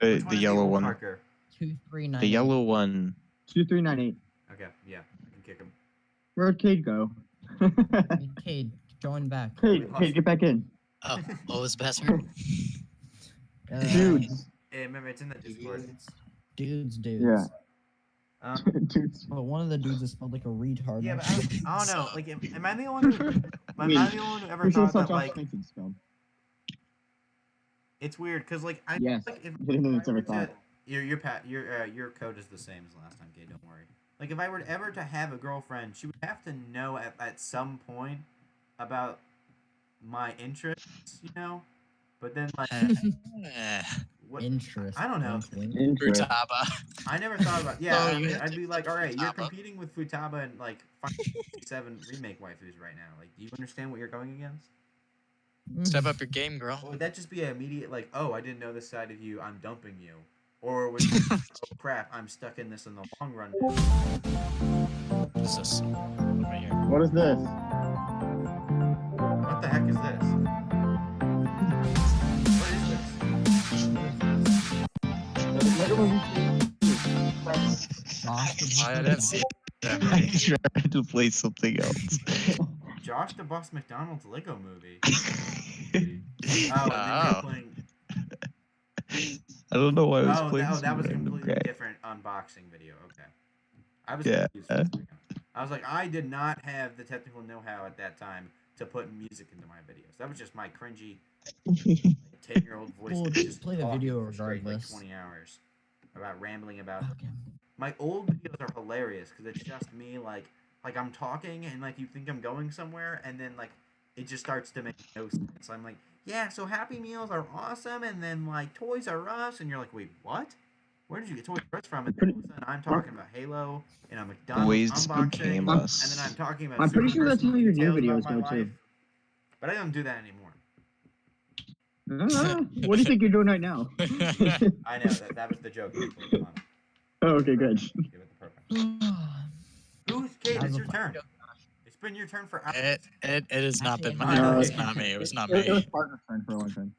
he? Which The is yellow old one. Parker? 2398. The yellow one. 2398. Okay, yeah, you can kick him. Where'd Cade go? Cade, join back. Cade, get back in. Oh, what was the password? Dudes. Hey, remember, it's in the Discord. Dudes. Yeah. Dudes. But one of the dudes is spelled like a retard. Yeah, not but I don't know. Like, am I the only one who? Am I the only one who ever We should thought saw that Josh like Clinton spelled. it's weird because like I Yes. like if I didn't I ever were to, thought. your code is the same as last time, Kate. Don't worry. Like if I were ever to have a girlfriend, she would have to know at some point about my interests, you know. But then like what? Interest. I don't know. wink, wink. Interest. Futaba. I never thought about. Yeah, Oh, I you mean, had I'd to be like, all right, you're Futaba. competing with Futaba and like Final Fantasy VII remake waifus right now. Like, do you understand what you're going against? Step up your game, girl. Or would that just be an immediate like, oh, I didn't know this side of you, I'm dumping you? Or would oh crap, I'm stuck in this in the long run. What is this? Right here. What is this? What the heck is this? What is this? I didn't see that. I tried to play something else. Josh the Boss McDonald's Lego movie. Oh, and then you're Oh. playing. I don't know why I was playing that some was a random completely guy. different unboxing video. Okay. I was Yeah. confused for a second. I was like, I did not have the technical know-how at that time to put music into my videos. That was just my cringy 10-year-old voice. Well, that just just play the talking video for straight, like regardless. 20 hours about rambling about. Okay. My old videos are hilarious because it's just me like I'm talking and like you think I'm going somewhere and then like it just starts to make no sense. I'm like, yeah, so Happy Meals are awesome and then like Toys R Us and you're like, wait, what? Where did you get Toys R Us from? And then all of a sudden I'm talking about Halo and a McDonald's Boys unboxing became and us. then I'm talking about I'm pretty super sure that's how personal your new details videos about my go, too. life. But I don't do that anymore. What do you think you're doing right now? I know that was the joke. Come on, Oh, okay, good. give it the perfect. Who's Kate? That was It's a your fun turn. It's been your turn for hours. It has not Actually, been no, mine. no, It was it- not me. It was not It was me. partner's turn for a long time.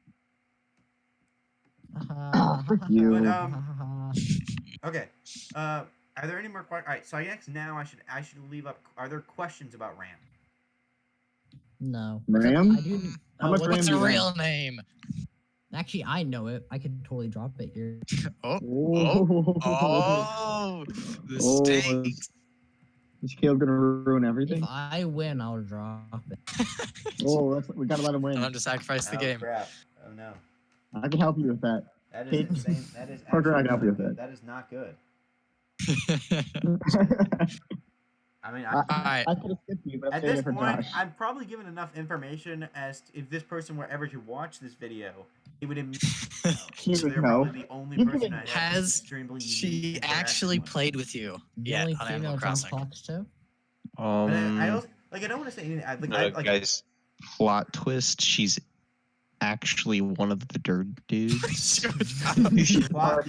Frick you. But okay. Are there any more questions? All right. So I guess now I should leave up. Are there questions about RAM? No. Ram? I do. How much what's RAM What's do her you have? real name? Actually, I know it. I could totally drop it here. Oh, Oh, oh, the Oh, stakes. Is Caleb gonna ruin If everything? I win, I'll drop it. Oh, we gotta let him win. Time to sacrifice the game. Crap. Oh no. I can help you with that. That is Kate- insane. That is Parker, I actually can help you not with good. that. That is not good. I mean, Alright. I could have skipped you, but I'm at saving this it for point, Josh. I've probably given enough information as to, if this person were ever to watch this video, he would immediately know. He So would they're know. probably the only He person would- I have Has extremely unique She interaction actually with. played with you. The Yeah, only on Animal female John Crossing. talks to. But I Um, also like I don't want to say anything. I, like, no, I, like guys, plot twist. She's actually one of the dirt dudes. plot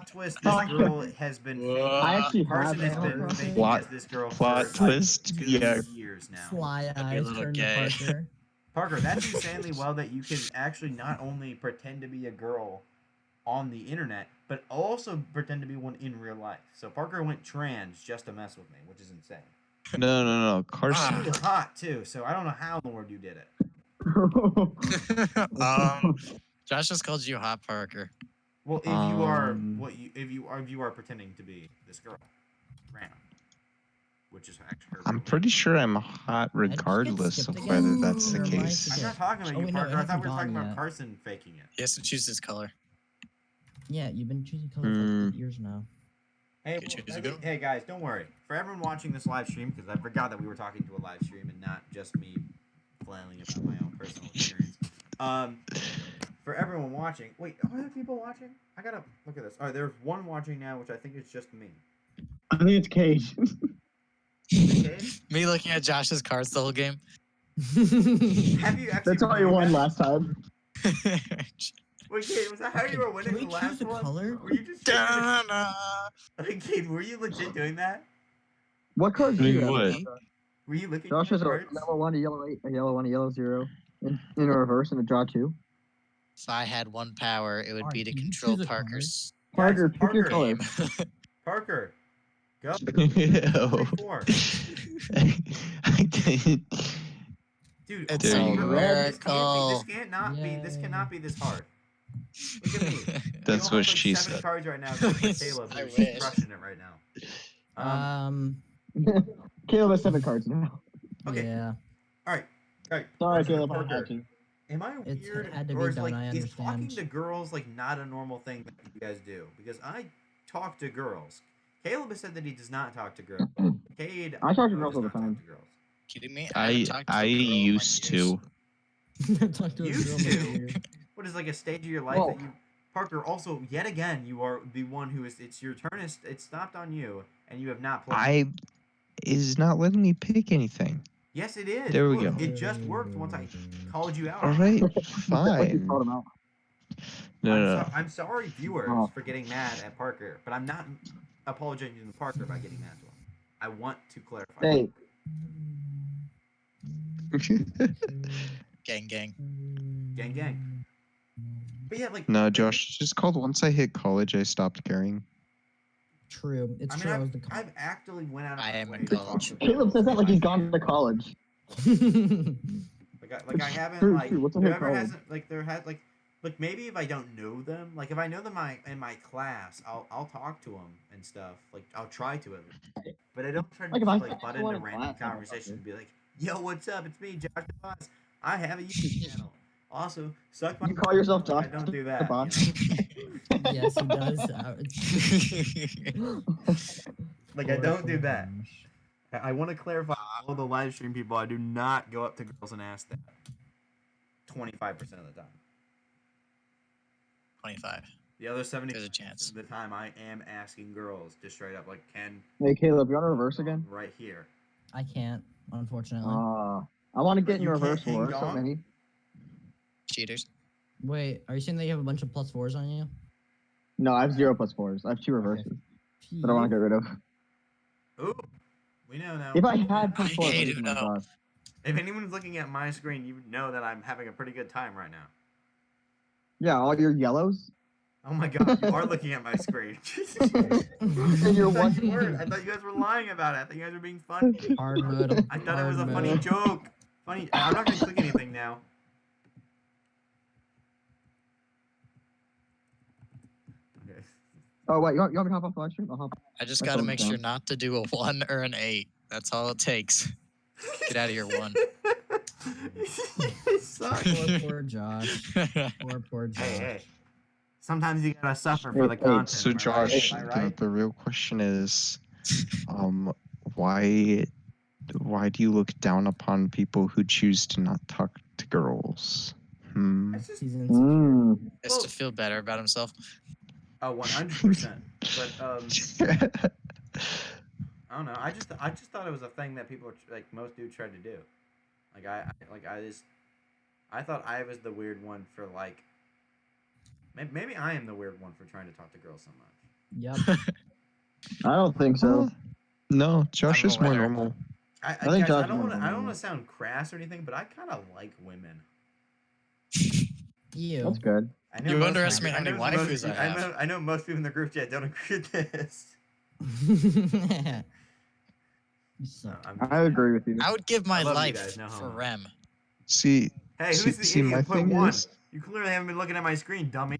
twist. This girl has been Whoa. faking. I actually Carson have has been Animal faking Crossing. as this girl Plot for like twist. 2 Yeah. years now. Sly That'd be a eyes little turn to gay. Parker. Parker, that's insanely well that you can actually not only pretend to be a girl on the internet, but also pretend to be one in real life. So Parker went trans just to mess with me, which is insane. No. Carson. You're hot too, so I don't know how in the world you did it. Josh just called you Hot Parker. Well, if you are if you are pretending to be this girl, Ram, which is actually her. I'm real pretty sure I'm hot get regardless of skipped whether again? that's the Or am I case. name. I'm not talking about Oh, you, wait, no, Parker. it I thought hasn't we were talking gone about yet. Carson faking it. He has to choose his color. Yeah, you've been choosing colors for like 8 years now. Hey, Okay, choose a girl. hey guys, don't worry. For everyone watching this live stream, because I forgot that we were talking to a live stream and not just me flailing about my own personal experience. For everyone watching, wait, are there people watching? I gotta look at this. All right, there's one watching now, which I think is just me. I think it's Cage. Okay? Me looking at Josh's cards the whole game. Have you actually? That's how you played won that? last time. Wait, Kate, was that how you were winning Can the we last choose the one? color? Were you just? Da-na. Like, Kate, were you legit doing that? What cards do you Doing what? have? Were you looking Josh at has a cards? yellow 1, a yellow 8, a yellow 1, a yellow 0 in a reverse and a draw 2. If I had one power, it would Alright, be to can you control choose a card? Parker's Parker, pick your Parker. color. game. Parker, go. Ew. 4. I didn't. Dude, It's a this miracle. cannot be this hard. Look at me. That's we all what have, like, she 7 said. cards right now except for wish- Caleb, I who's wish. crushing it right now. Caleb has 7 cards now. Okay. Yeah. All right. Sorry, Listen, Caleb, I Parker, had to. am I It's weird, had to or be is done, I is talking understand. to girls like not a normal thing that you guys do? Because I talk to girls. Caleb has said that he does not talk to girls. Cade, I talk to know girls does all the not talk time. to girls. Kidding me? I haven't talked to I a girl in, like, used years. to. Talk to a Used girl to? later. What is like a stage of your life Well- that you, Parker? Also, yet again, you are the one who is. It's your turn. It's stopped on you, and you have not played. I is not letting me pick anything. Yes, it is. There we Look, go. It just worked once I called you out. All right, Like you fine. called him out. No. I'm sorry, viewers, Oh. for getting mad at Parker, but I'm not apologizing to Parker about getting mad to him. I want to clarify. Hey, Gang, gang. Gang. But yeah, like No, Josh, it's just called once I hit college, I stopped caring. True. It's I mean, true. I was the I've actively went out of I my am way in to talk college. to Caleb girls says that like he's if I gone to college. Like I haven't True, like true. What's a whoever college? hasn't like there has like maybe if I don't know them, like if I know them in my class, I'll talk to them and stuff. Like I'll try to at least. But I don't try to Like, if just, I like talk butt to one into in random class, I'll talk conversation to and be like, "Yo, what's up? It's me, Josh DeVos. I have a YouTube channel. Also, suck my." You call yourself Like, I Josh don't do that. DeVos? You know? Yes, he does. Like I don't do that. I want to clarify to all the live stream people. I do not go up to girls and ask that. 25% of the time. 25. The other 70% There's a chance. of the time, I am asking girls just straight up, like, Ken, Hey, Caleb, you want to reverse again? right here. I can't, unfortunately. I want to get in You reverse can't hang war. So dong? many. Cheaters. Wait, are you saying that you have a bunch of +4s on you? No, I have 0 +4s. I have 2 reverses that I want to get rid of. Ooh, we know now. If I had I +4s, hate oh it my now. god. If anyone's looking at my screen, you know that I'm having a pretty good time right now. Yeah, all your yellows. Oh my god, you are looking at my screen. And your I thought one. you weren't. I thought you guys were lying about it. I thought you guys were being funny. Hard mode. I thought it was a hard funny mode. joke. Funny. I'm not gonna click anything now. Okay. Oh wait, you want me to hop off the live stream? I'll hop. I just That's got to all make down. sure not to do a 1 or an 8. That's all it takes. Get out of here, 1. You suck. Poor Josh. Poor Josh. Hey. Sometimes you gotta suffer Hey, for the hey, content. So am I right? Josh, Am I right? the real question is, why do you look down upon people who choose to not talk to girls? That's just He's insecure. Just to feel better about himself. 100%. But I don't know. I just thought it was a thing that people like most dudes try to do. Like I thought I was the weird one for like. Maybe I am the weird one for trying to talk to girls so much. Yep. I don't think so. No, Josh I'm is more aware. normal. I think guys, Josh I is don't more want to normal. sound crass or anything, but I kind of like women. You. That's good. I know You most underestimate people- how many know most- waifus I have. I know most people in the group chat don't agree with this. You suck. I agree with you. I would give my I love you life guys, no for homo. Rem. See, Hey, who's the see, idiot my who put thing 1? is, You clearly haven't been looking at my screen, dummy.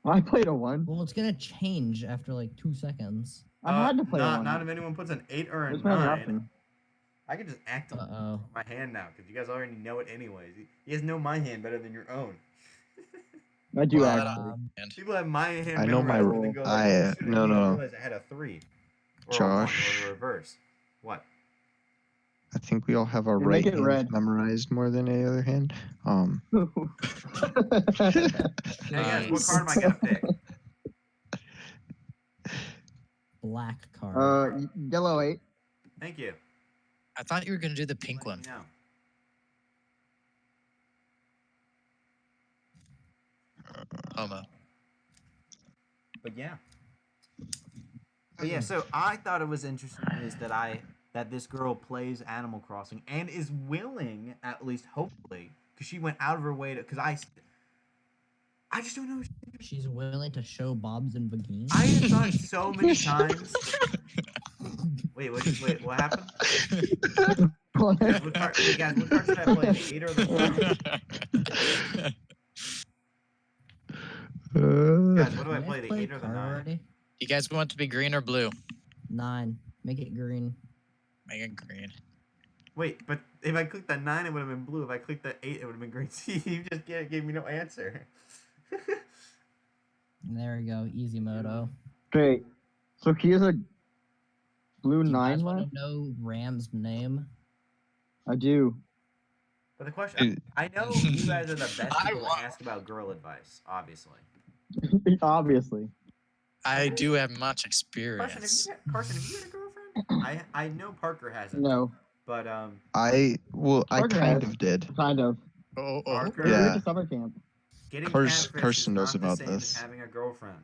I played a 1. Well, it's gonna change after like 2 seconds. I had to play a 1. Not if anyone puts an 8 or a There's no other 9. option. I can just act on Uh-oh. my hand now because you guys already know it anyways. You guys know my hand better than your own. I do Well, actually. And People have my hand. I know my memorized and then go like, I, "Oh, shit, no, didn't no. realize I had a 3. Or Josh. a 1 or a reverse. What? I think we all have our You right make it hand red. memorized more than any other hand. Hey guys, what Nice. card am I gonna pick? Black card. Yellow 8. Thank you. I thought you were going to do the pink Let one. me know. Homo. But yeah. But yeah, so I thought it was interesting is that this girl plays Animal Crossing and is willing, at least hopefully, because she went out of her way to. Because I just don't know. She's willing to show bobs and vagines. I have thought so many times. Wait, what happened? Guys, what card should I play? The 8 or the 9? Guys, what do I play? The 8 or the 9? Already? You guys want to be green or blue? 9. Make it green. Make it green. Wait, but if I clicked the 9, it would have been blue. If I clicked the 8, it would have been green. See, you just gave me no answer. There we go. Easy moto. Okay, so here's a blue Do you 9 guys left. want to know Ram's name? I do. But the question, I know you guys are the best people to ask about girl advice, obviously. Obviously. I do have much Carson, experience. have you got a girlfriend? I know Parker hasn't. No, But I Parker kind has. of did. kind of. Oh, Parker, We Yeah. went to summer camp. getting Carson catfished is knows not the about same as this. having a girlfriend.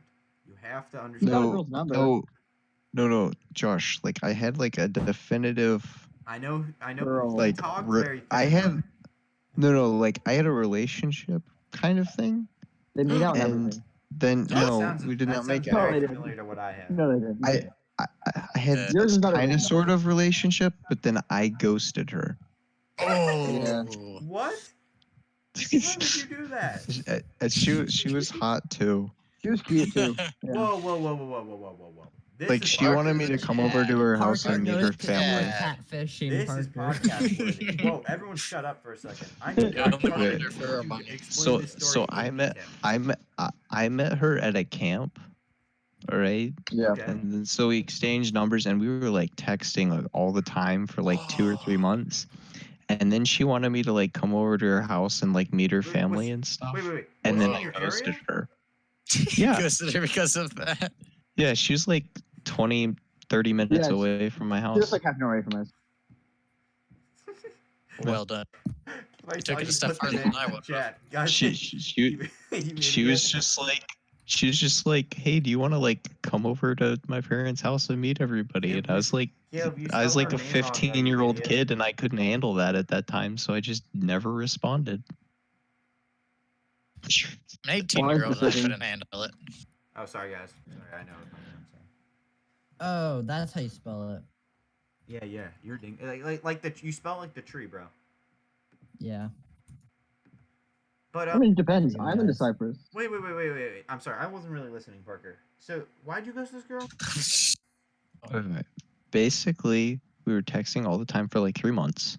You have to He understand. got a No, girl's number. no, Josh. Like I had like a definitive. I know. Girl. You Like talk re- very I fast. had no, like I had a relationship kind of thing, They made out and and everything. then That no, sounds- we did that not make sounds No, out. very they didn't. familiar to what I had. No, they didn't. I had Yours is not a kind of relationship. sort of relationship, but then I ghosted her. Oh. What? Why would you do that? She was hot too. She was cute too. Yeah. Whoa. This Like is she wanted me to come over to her house Parker and meet her noticed that you were family. Yeah. catfishing This is Parker. podcast worthy. Whoa, everyone shut up for a second. I I only Parker, wanted you her for her explain money. this So story in I met detail. I met her at a camp. All right. Yeah. Okay. And then, so we exchanged numbers and we were like texting like all the time for like 2 or 3 months. And then she wanted me to like come over to her house and like meet her Wait, family was- and stuff. Wait. And Was then she in I your ghosted area? her. You Yeah. ghosted her because of that. Yeah, she was like 20, 30 minutes Yeah, away from my She was house. like half an hour away from us. Well done. I took saw it a you step put the further name than I in the would've. chat. Guys, She you she was idiot. just like, hey, do you want to like come over to my parents' house and meet everybody? Yeah, And I was like, Caleb, you I was spelled like her a name wrong, though, you 15-year-old idiot. kid, and I couldn't handle that at that time, so I just never responded. An 18-year-old, I decision. couldn't handle it. Oh, sorry, guys. Sorry, I know. I'm sorry. Oh, that's how you spell it. Yeah. You're ding. Like the you spell like the tree, bro. Yeah. But I mean, it depends. You I'm into guys. Cyprus. wait. I'm sorry. I wasn't really listening, Parker. So why'd you ghost this girl? Okay. Basically, we were texting all the time for like 3 months.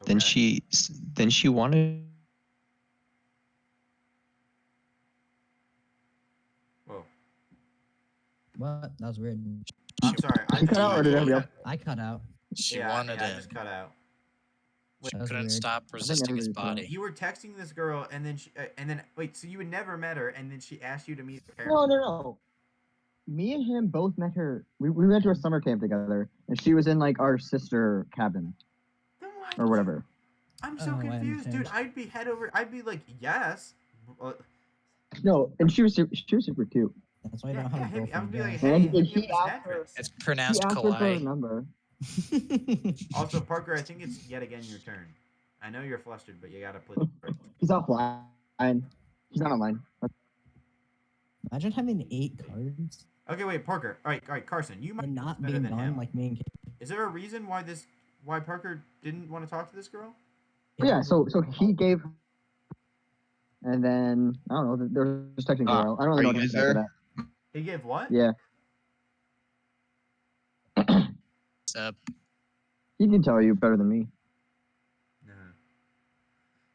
Then Okay. she wanted. Whoa. What? That was weird. I'm sorry. I She cut out or did everybody else? I cut out. She yeah, wanted I it. just cut out. She That was couldn't weird. stop resisting his everybody body. You were texting this girl, and then wait. So you had never met her, and then she asked you to meet her parents. No. Me and him both met her. We went to a summer camp together, and she was in like our sister cabin Then why or did you- whatever. I'm so Oh, I confused, dude. understand. I'd be head over. I'd be like, yes. No, and she was super cute. That's why I Yeah, don't have a hit me. I would girlfriend. be like, guys. hey, And hit me he up this asked her- address. It's She pronounced asked her for her Kauai. number. Also, Parker, I think it's yet again your turn. I know you're flustered, but you gotta play. He's offline. He's not online. Imagine having 8 cards Okay, wait, Parker. All right, Carson. You might and know not better being than gone him. like me and Kate. Is there a reason why Parker didn't want to talk to this girl? Yeah, so he gave, and then I don't know. They were just texting for a while. I don't really Are know you what guys after there? that. He gave what? Yeah, What's up? he can tell you better than me. No.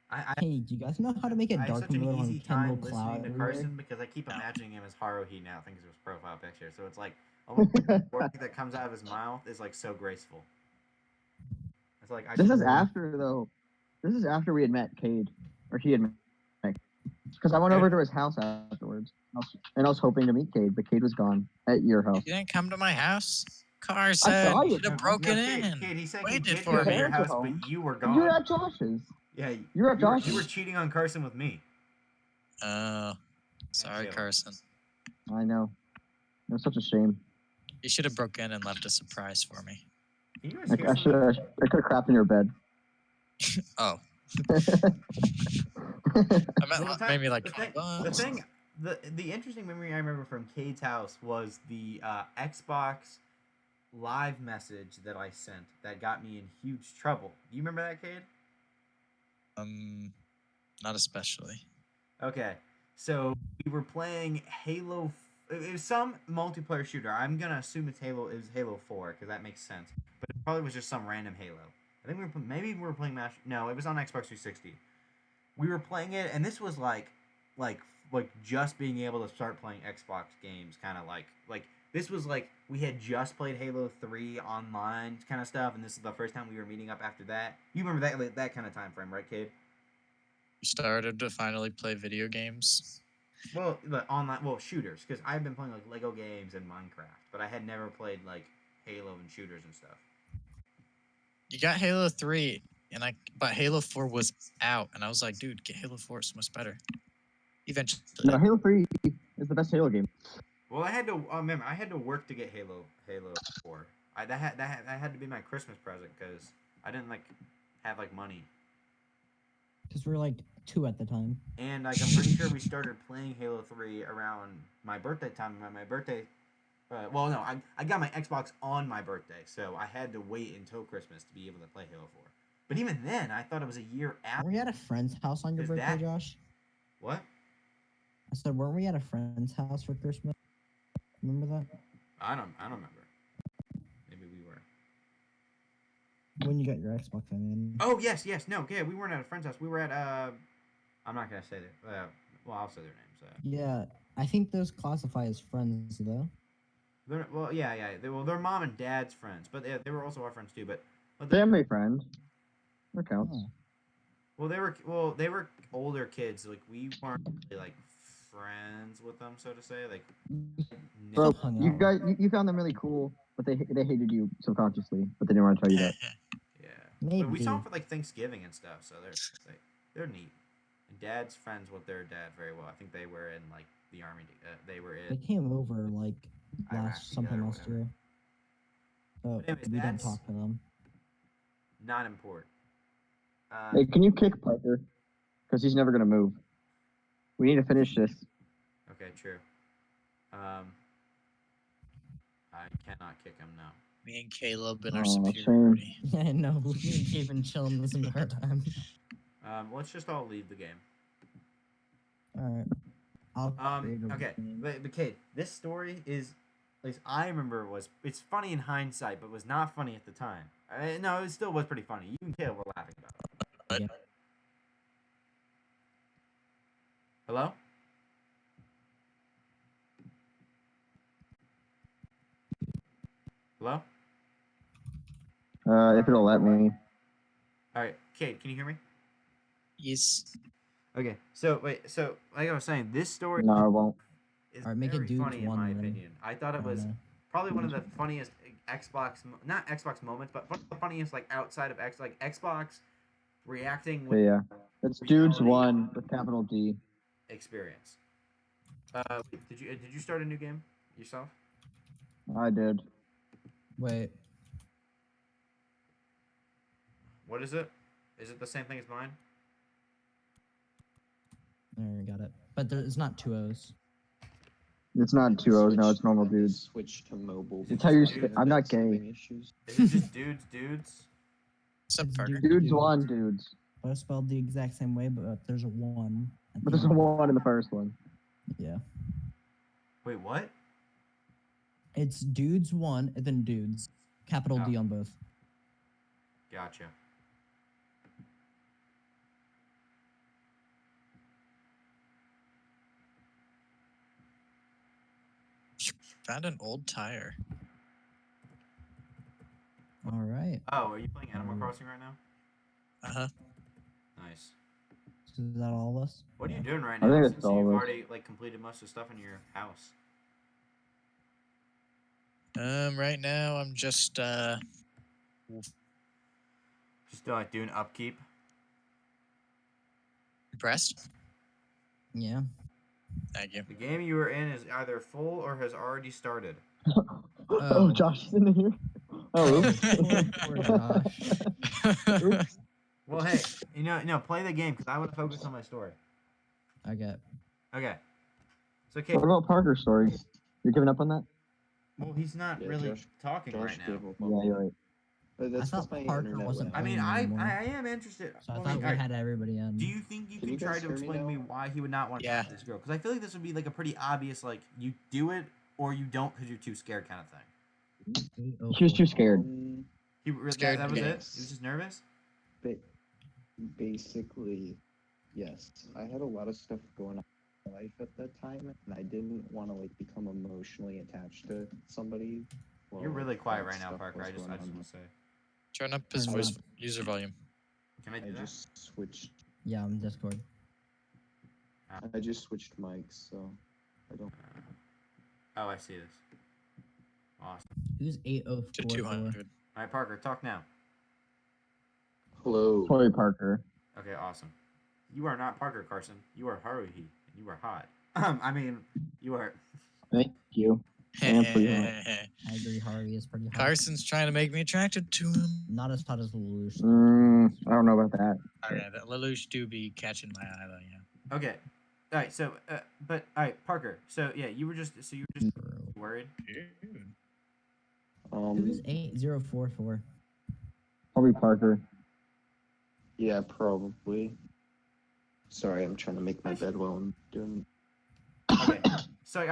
I Hey, do you guys know how to make a I have dark such an mode on easy Kindle time Cloud? listening to everywhere? Carson because I keep imagining him as Haruhi now, thinks of his profile picture. So it's like almost the word that comes out of his mouth is like so graceful. It's like I This should- is after though. This is after we had met Cade, or he had met. Because I went over to his house afterwards, and I was hoping to meet Cade, but Cade was gone at your house. You didn't come to my house? saw Carson, you. you should have broken Kate, in. Kate, he said Waited he did for come to me. your house, Home. but you were You gone. were at Josh's. Yeah, You were at you were Josh's. cheating on Carson with me. Oh, sorry, Caleb. Carson. I know. It was such a shame. You should have broke in and left a surprise for me. Can you guys I hear could something? have crapped in your bed. Oh, I meant Well, maybe like the 20 thing, bucks. the interesting memory I remember from Cade's house was the Xbox Live message that I sent that got me in huge trouble. Do you remember that, Cade? Not especially. Okay, so we were playing Halo. It was some multiplayer shooter. I'm gonna assume it's Halo. It was Halo 4 because that makes sense. But it probably was just some random Halo. I think maybe we were playing Mash. No, it was on Xbox 360. We were playing it, and this was like just being able to start playing Xbox games, kind of like this was like we had just played Halo 3 online kind of stuff, and this is the first time we were meeting up after that. You remember that kind of time frame, right, Cade? You started to finally play video games. Well, the online, shooters, because I've been playing like Lego games and Minecraft, but I had never played like Halo and shooters and stuff. You got Halo 3, but Halo 4 was out, and I was like, dude, get Halo 4. It's so much better. Eventually. No, Halo 3 is the best Halo game. Well, I had to remember I had to work to get Halo 4. That had to be my Christmas present because I didn't have money. Because we were like 2 at the time. And like I'm pretty sure we started playing Halo 3 around my birthday time. My birthday. Well, no, I got my Xbox on my birthday, so I had to wait until Christmas to be able to play Halo 4. But even then, I thought it was a year after. Were we at a friend's house on your Is birthday, that- Josh? What? I said, weren't we at a friend's house for Christmas? Remember that? I don't remember. Maybe we were. When you got your Xbox, I mean. Oh yes, no, yeah, we weren't at a friend's house. We were at I'm not gonna say that. Well, I'll say their names. Yeah, I think those classify as friends, though. Yeah. They're mom and dad's friends, but they were also our friends too. But Family friend. That counts. Oh. they were older kids. Like we weren't really like friends with them, so to say. Like, Bro, hung you out. guys, you found them really cool, but they hated you subconsciously, but they didn't want to tell you that. yeah. Maybe. But we saw them for like Thanksgiving and stuff, so they're neat. And dad's friends with their dad very well. I think they were in like the army. They were They in. came over like Iraq sometime together, last whatever. year. But Anyways, we didn't that's- talk to them. Not important. Hey, can you kick Parker? Because he's never gonna move. We need to finish this. Okay, true. I cannot kick him now. Me and Caleb and our Oh, superiority. Yeah, no, we've been chilling this entire time. Let's just all leave the game. Alright. I'll create a Okay, game. but Kate, this story is, at least I remember, it's funny in hindsight, but was not funny at the time. No, it still was pretty funny. You and Caleb were laughing about it. Yeah. Hello? Hello? If it'll let me. All right, Kate, can you hear me? Yes. Okay, so like I was saying, this story No, it won't. is All right, make it very dudes funny in one my then. opinion. I thought I it don't was know. probably one of the funniest not Xbox moments, but one of the funniest like outside of Xbox reacting But with yeah, it's dudes reality one with capital D. experience. Wait, did you start a new game yourself? I did. Wait. What is it? Is it the same thing as mine? There, got it. But it's not 2 O's. It's not two O's. No, it's normal dudes. Switch to mobile. It's how you. Dudes. I'm not gay. Issues. Is it just dudes? What's up, It's Parker? Dudes one, dudes. Both spelled the exact same way, but there's a 1. at But the there's a end. one in the first one. Yeah. Wait, what? It's dudes 1 and then dudes. Capital D Oh. on both. Gotcha. Found an old tire. Alright. Oh, are you playing Animal Crossing right now? Uh-huh. Nice. Is that all of us? What are you Yeah. doing right I now? think it's Since all you've of us. already completed most of the stuff in your house. Right now I'm just Just doing upkeep. impressed. Yeah. Thank you. The game you are in is either full or has already started. Oh, Josh is in here. Oh, oops. Poor Josh. Oops. Well, hey, play the game because I want to focus on my story. Okay. Okay. So, Cade, What about Parker's story? You're giving up on that? well, he's not Yeah, really Josh- talking Josh right now. gave up on Yeah, me. you're right. But that's thought because my Parker internet wasn't went I out. mean, anymore. I am interested. So I Well, thought we alright, had everybody in. do you think you Can can you try guys to hear me explain to me now? why he would not want to Yeah. talk to this girl? Because I feel like this would be like a pretty obvious, like, you do it or you don't because you're too scared kind of thing. He was too scared. Scared That was it? yes. He was just nervous? Ba- basically, yes. I had a lot of stuff going on in my life at that time, and I didn't want to like become emotionally attached to somebody. while, You're really like, quiet that right now, stuff Parker. was I just going want on. to say. Turn up his Turn voice up. user volume. Can I do I that? just switched. Yeah, I'm Discord. I just switched mics, so I don't. Oh, I see this. Awesome. Who's To 8044? 200. All right, Parker, talk now. Hello. Sorry, Parker. Okay, awesome. You are not Parker, Carson. You are Haruhi, and you are hot. I mean, you are. Thank you. And for you. I agree, Harvey is pretty hot. Carson's trying to make me attracted to him. Not as hot as Lelouch. I don't know about that. Okay, that Lelouch do be catching my eye though, yeah. Okay. All right. So, but all right, Parker. So yeah, you were just worried. Dude. Who's 8044? Probably Parker. Yeah, probably. Sorry, I'm trying to make my bed while I'm doing. Okay. So, all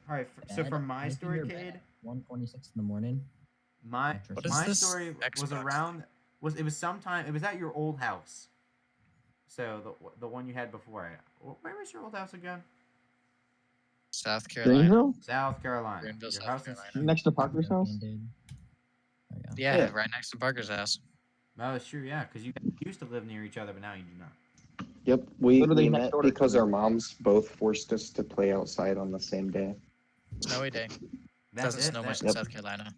right. So Bed? from my Making story, your Cade, bed at 1:26 in the morning. my What is my this story was Xbox around. It was sometime. It was at your old house. So the one you had before. Where was your old house again? South Carolina. Greenville? South Carolina. Greenville, Your South house in- Carolina. Next to Parker's house? Joking, dude. There you go. Yeah, Yeah. right next to Parker's house. Oh, that's true. Yeah, because you used to live near each other, but now you do not. Yep, we Literally next met door to because each our other. moms both forced us to play outside on the same day. Snowy day. That's Doesn't it. snow much in Yep. South Carolina.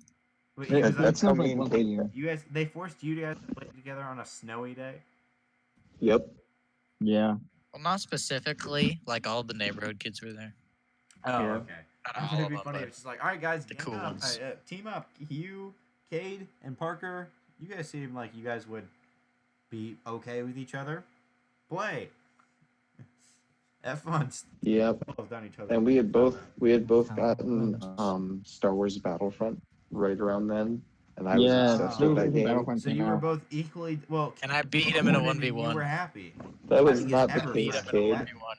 Wait, It- you guys, it That's how sounds me like and once a Kate. year. they forced you guys to play together on a snowy day. Yep. Yeah. Well, not specifically. Like all the neighborhood kids were there. Oh, Yeah. okay. Not I all thought it'd of be them, funny. but It's just like, all right, guys, the gang cool up, ones. team up. You, Cade, and Parker. You guys seem like you guys would be okay with each other. Play. Have fun. Yep. Both done each other. And we had both gotten Battlefront. Star Wars Battlefront right around then, and I was Yeah, obsessed Blue with that Ocean game. Battlefront So came you were out. both equally well. And I beat him in a supported and 1v1. You were happy. That was I think not it's the ever Beat case, him in a Cade. 1v1.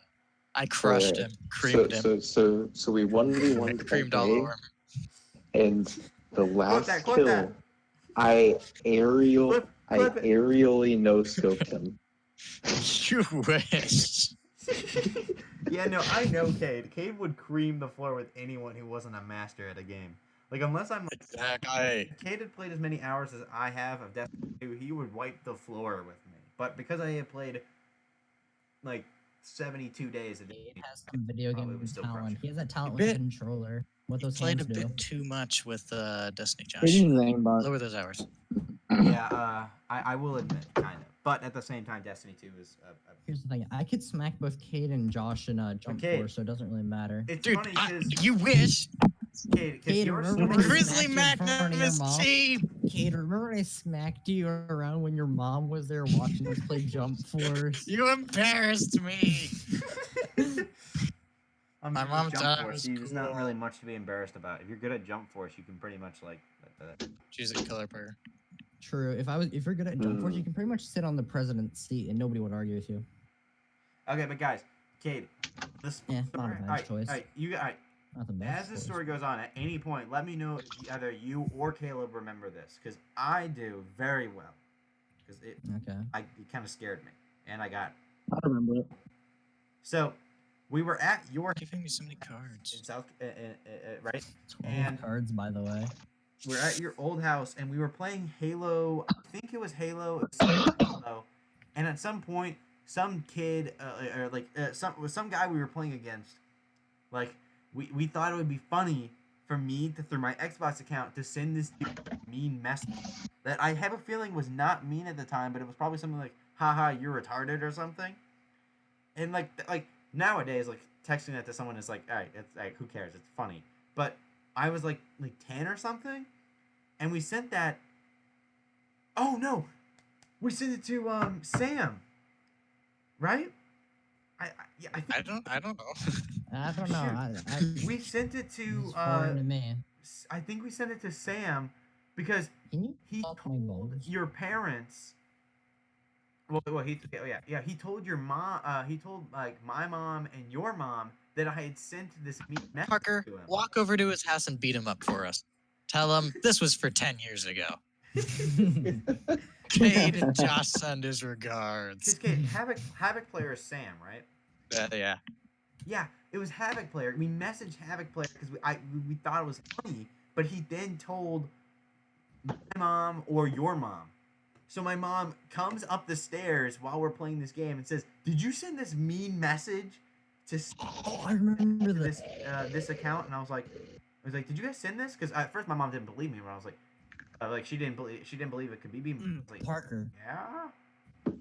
I crushed him. Creamed him. So we 1v1 that Creamed all day, over him. and the last Clip kill, that. I Clip it. aerially no scoped him. You wish. Yeah, no, I know Cade. Cade would cream the floor with anyone who wasn't a master at a game. Like, unless I'm like, Exactly. if Cade had played as many hours as I have of Destiny 2, he would wipe the floor with me. But because I had played, like, 72 days of He Destiny, has some video Probably game would still talent. crush He has that talent bit- with the controller. What You those played a hands do. bit too much with Destiny, It Josh. is aimbot. Lower those hours. yeah, I will admit, kind of. But at the same time, Destiny 2 is Here's the thing. I could smack both Cade and Josh in Jump Okay. Force, so it doesn't really matter. it's Dude, funny because you wish. Cade, Cade, your remember when story- I Grizzly smacked you in front of your Magnus mom? team. Cade, remember when I smacked you around when your mom was there watching us play Jump Force? You embarrassed me. My good mom at thought Jump it Force. was There's not cool. really much to be embarrassed about. If you're good at Jump Force, you can pretty much like. She's a killer player. True. If you're good at Jump Force, you can pretty much sit on the president's seat and nobody would argue with you. Okay, but guys, Cade, this Yeah, not a bad choice. All right, Not the best. as this choice. story goes on, at any point, let me know if either you or Caleb remember this, because I do very well. Because it kind of scared me, and I got. I remember it. So, we were at your Giving me so many in cards. South, right? 12 and- cards, by the way. We're at your old house, and we were playing Halo. I think it was Halo. It was Halo. And at some point, some kid, some guy we were playing against, like we thought it would be funny for me to, through my Xbox account, to send this dude a mean message that I have a feeling was not mean at the time, but it was probably something like, "Haha, you're retarded" or something. And like nowadays, like texting that to someone is like, all right, it's like, who cares? It's funny. But I was like 10 or something, and we sent that. Oh no, we sent it to Sam, right? Yeah, I think I don't know. I don't know. we sent it to. It's foreign to me. I think we sent it to Sam because Can you he fuck my told balls? your parents. Well, he told your mom. He told like my mom and your mom that I had sent this message Parker, to him. walk over to his house and beat him up for us. Tell him this was for 10 years ago. Cade and Josh send his regards. Because Kate, Havoc player is Sam, right? Yeah. Yeah, it was Havoc player. We messaged Havoc player because we thought it was funny, but he then told my mom or your mom. So my mom comes up the stairs while we're playing this game and says, "Did you send this mean message to Oh, I remember this. this account?" And I was like, "Did you guys send this?" Because at first my mom didn't believe me, but I was like, she didn't believe it could be me. I was like, Parker. yeah.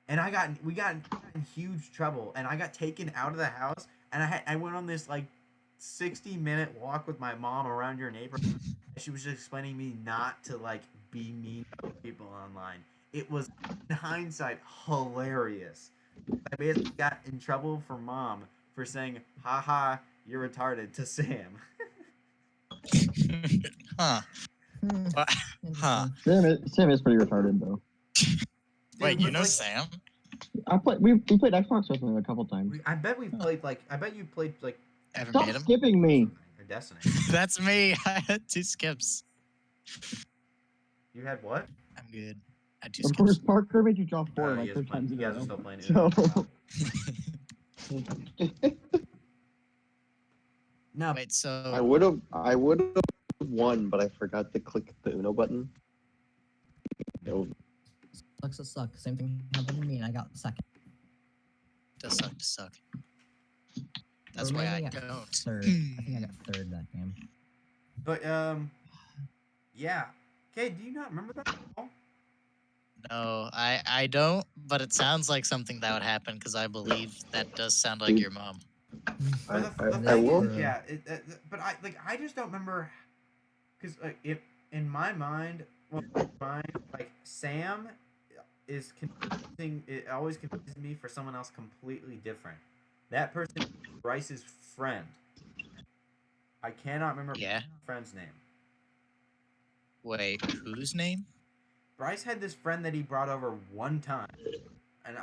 And we got in huge trouble, and I got taken out of the house, and I went on this like 60-minute walk with my mom around your neighborhood. She was just explaining me not to like be mean to people online. It was, in hindsight, hilarious. I basically got in trouble for mom for saying, "Haha, you're retarded" to Sam. Huh. What? Huh. Sam is pretty retarded though. Wait, you but, know like, Sam? We played Xbox with him a couple times. I bet we played like. I bet you played like Ever Stop made him? skipping me. or Destiny. That's me. I had 2 skips. You had what? I'm good. I had 2 Of course, skips. Parker made you draw 4 You like guys 3 are playing- times in you a guys are row. still playing So, No, Wait, so I would have won, but I forgot to click the Uno button. No. Sucks to suck. Same thing happened to me, and I got second. does suck to suck. That's Or why maybe I got don't. third. I think I got third that game. but yeah. Okay, do you not remember that at all? No, I don't, but it sounds like something that would happen because I believe that does sound like your mom. But the I thing will. is, yeah. But I just don't remember, because like if in my mind, like Sam is confusing. It always confuses me for someone else completely different. That person is Bryce's friend. I cannot remember Yeah. Bryce's friend's name. Wait, whose name? Bryce had this friend that he brought over one time, and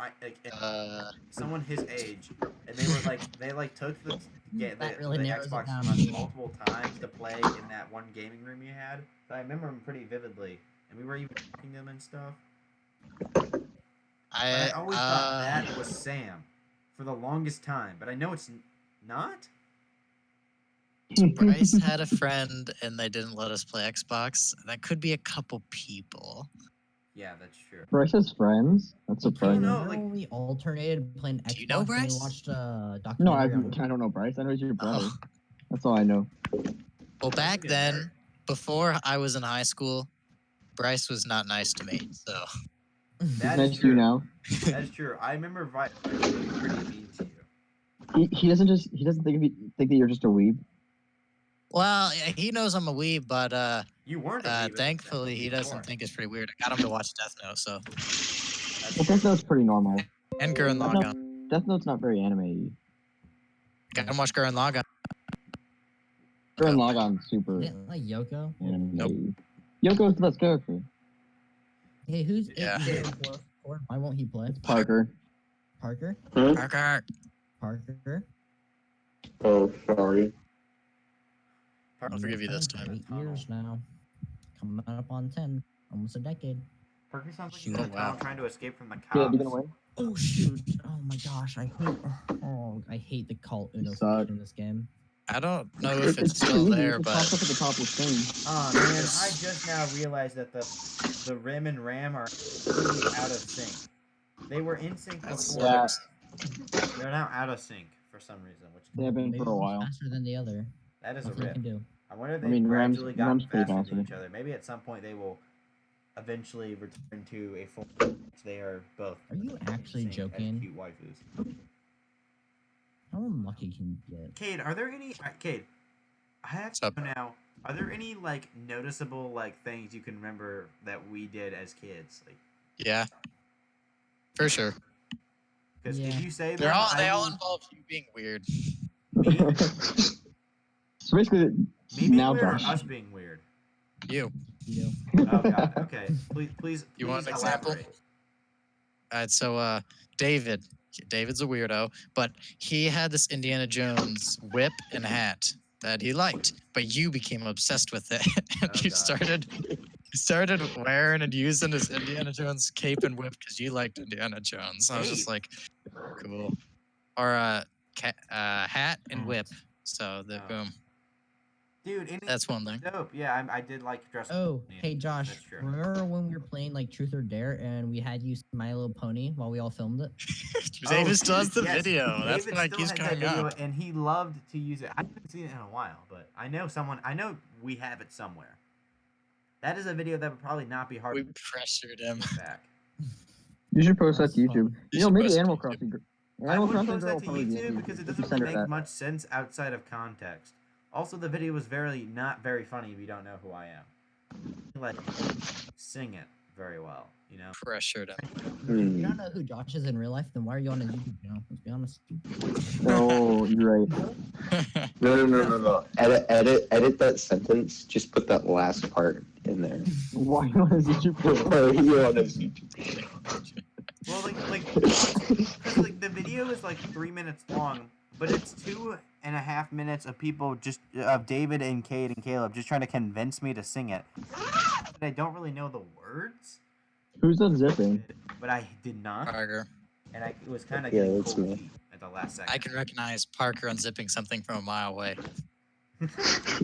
someone his age, and they took the That really narrows it Xbox down from to us me. multiple times to play in that one gaming room you had. So I remember him pretty vividly, and we were even talking to him and stuff. But I always thought that was Sam for the longest time, but I know it's not. Bryce had a friend and they didn't let us play Xbox. That could be a couple people. Yeah, that's true. Bryce's friends? That's Hey, surprising. know, remember like- when we alternated playing Xbox Do you know and Bryce? we watched a No, I documentary on don't know Bryce. I know he's your brother. Oh. That's all I know. Well, back Get then, married. before I was in high school, Bryce was not nice to me. So That Nice is to you true. now. That's true. I remember Bryce being pretty mean to you. He doesn't think that you're just a weeb. well, yeah, he knows I'm a weeb, but You weren't a weeb at the thankfully he before. doesn't think it's pretty weird. I got him to watch Death Note, so That's Well, true. Death Note's pretty normal. and Gurren Death, Lagann. Note, Death Note's not very anime. Got him to watch Gurren Lagann. Gurren Lagann super You didn't like Yoko? anime. Nope. Yoko's the best character. Hey, who's Yeah. 8 for? Why won't he play? Parker. Parker? Parker. Parker? Oh, sorry. I'll forgive you this time. 8 years now. Coming up on 10. Almost a decade. Perky sounds like Shoot. he's in a Oh, wow. town trying to escape from the cops. Yeah, you gonna win? Oh shoot! Oh my gosh, I hate the cult Uno Suck. function in this game. I don't know if it's pretty still easy. there, It pops but up at the top with things. Oh man, I just now realized that the rim and ram are completely out of sync. They were in sync that's before. Yeah. They're now out of sync for some reason, which They have been Maybe for a one's while. faster than the other. that is a Nothing I can rip. do. I wonder if I they mean, Ram's- gradually got Ram's pretty faster than faster. each other. Maybe at some point they will eventually return to a form in which they are both. Are you actually sync as joking? Cute waifus. How unlucky can you get? Cade, are there any? Cade, I have What's to up? know now. Are there any like noticeable like things you can remember that we did as kids? Like, yeah, for sure. Because Yeah. if you say They them, all involve you being weird. me, So basically, me being now weird or Josh. us being weird. You. You. Oh God. Okay. Please You want an example? elaborate. All right, so David. David's a weirdo, but he had this Indiana Jones whip and hat that he liked, but you became obsessed with it, and Oh, you God. started wearing and using his Indiana Jones cape and whip because you liked Indiana Jones. I was just Cape? like, cool. Or hat and whip. So the Oh. boom. Dude, That's one thing. dope. Yeah, I did like dressing. Oh, Yeah, hey Josh, that's true. remember when we were playing like Truth or Dare and we had you say My Little Pony while we all filmed it? David still has the yes, video. That's David why it still keeps had that coming video, up. and he loved to use it. I haven't seen it in a while, but I know we have it somewhere. That is a video that would probably not be hard We to pressured him. get back. You should post that That's to YouTube. fun. You You know, should maybe post it to Animal YouTube. Crossing. I Animal would Crossing post girl that to probably YouTube be because it if you doesn't send really her make that. much sense outside of context. Also, the video was not very funny if you don't know who I am. Like, sing it very well, you know? Pressured him. If you don't know who Josh is in real life, then why are you on his YouTube channel? Let's be honest. No, you're right. No. Edit that sentence. Just put that last part in there. Why on his YouTube channel? Or you on his YouTube. Well, because the video is like 3 minutes long, but it's 2.5 minutes of people of David and Cade and Caleb just trying to convince me to sing it. But I don't really know the words. Who's unzipping? But I did not, Parker. and it was kind of Yeah, getting that's cold me. feet at the last second. I can recognize Parker unzipping something from a mile away. What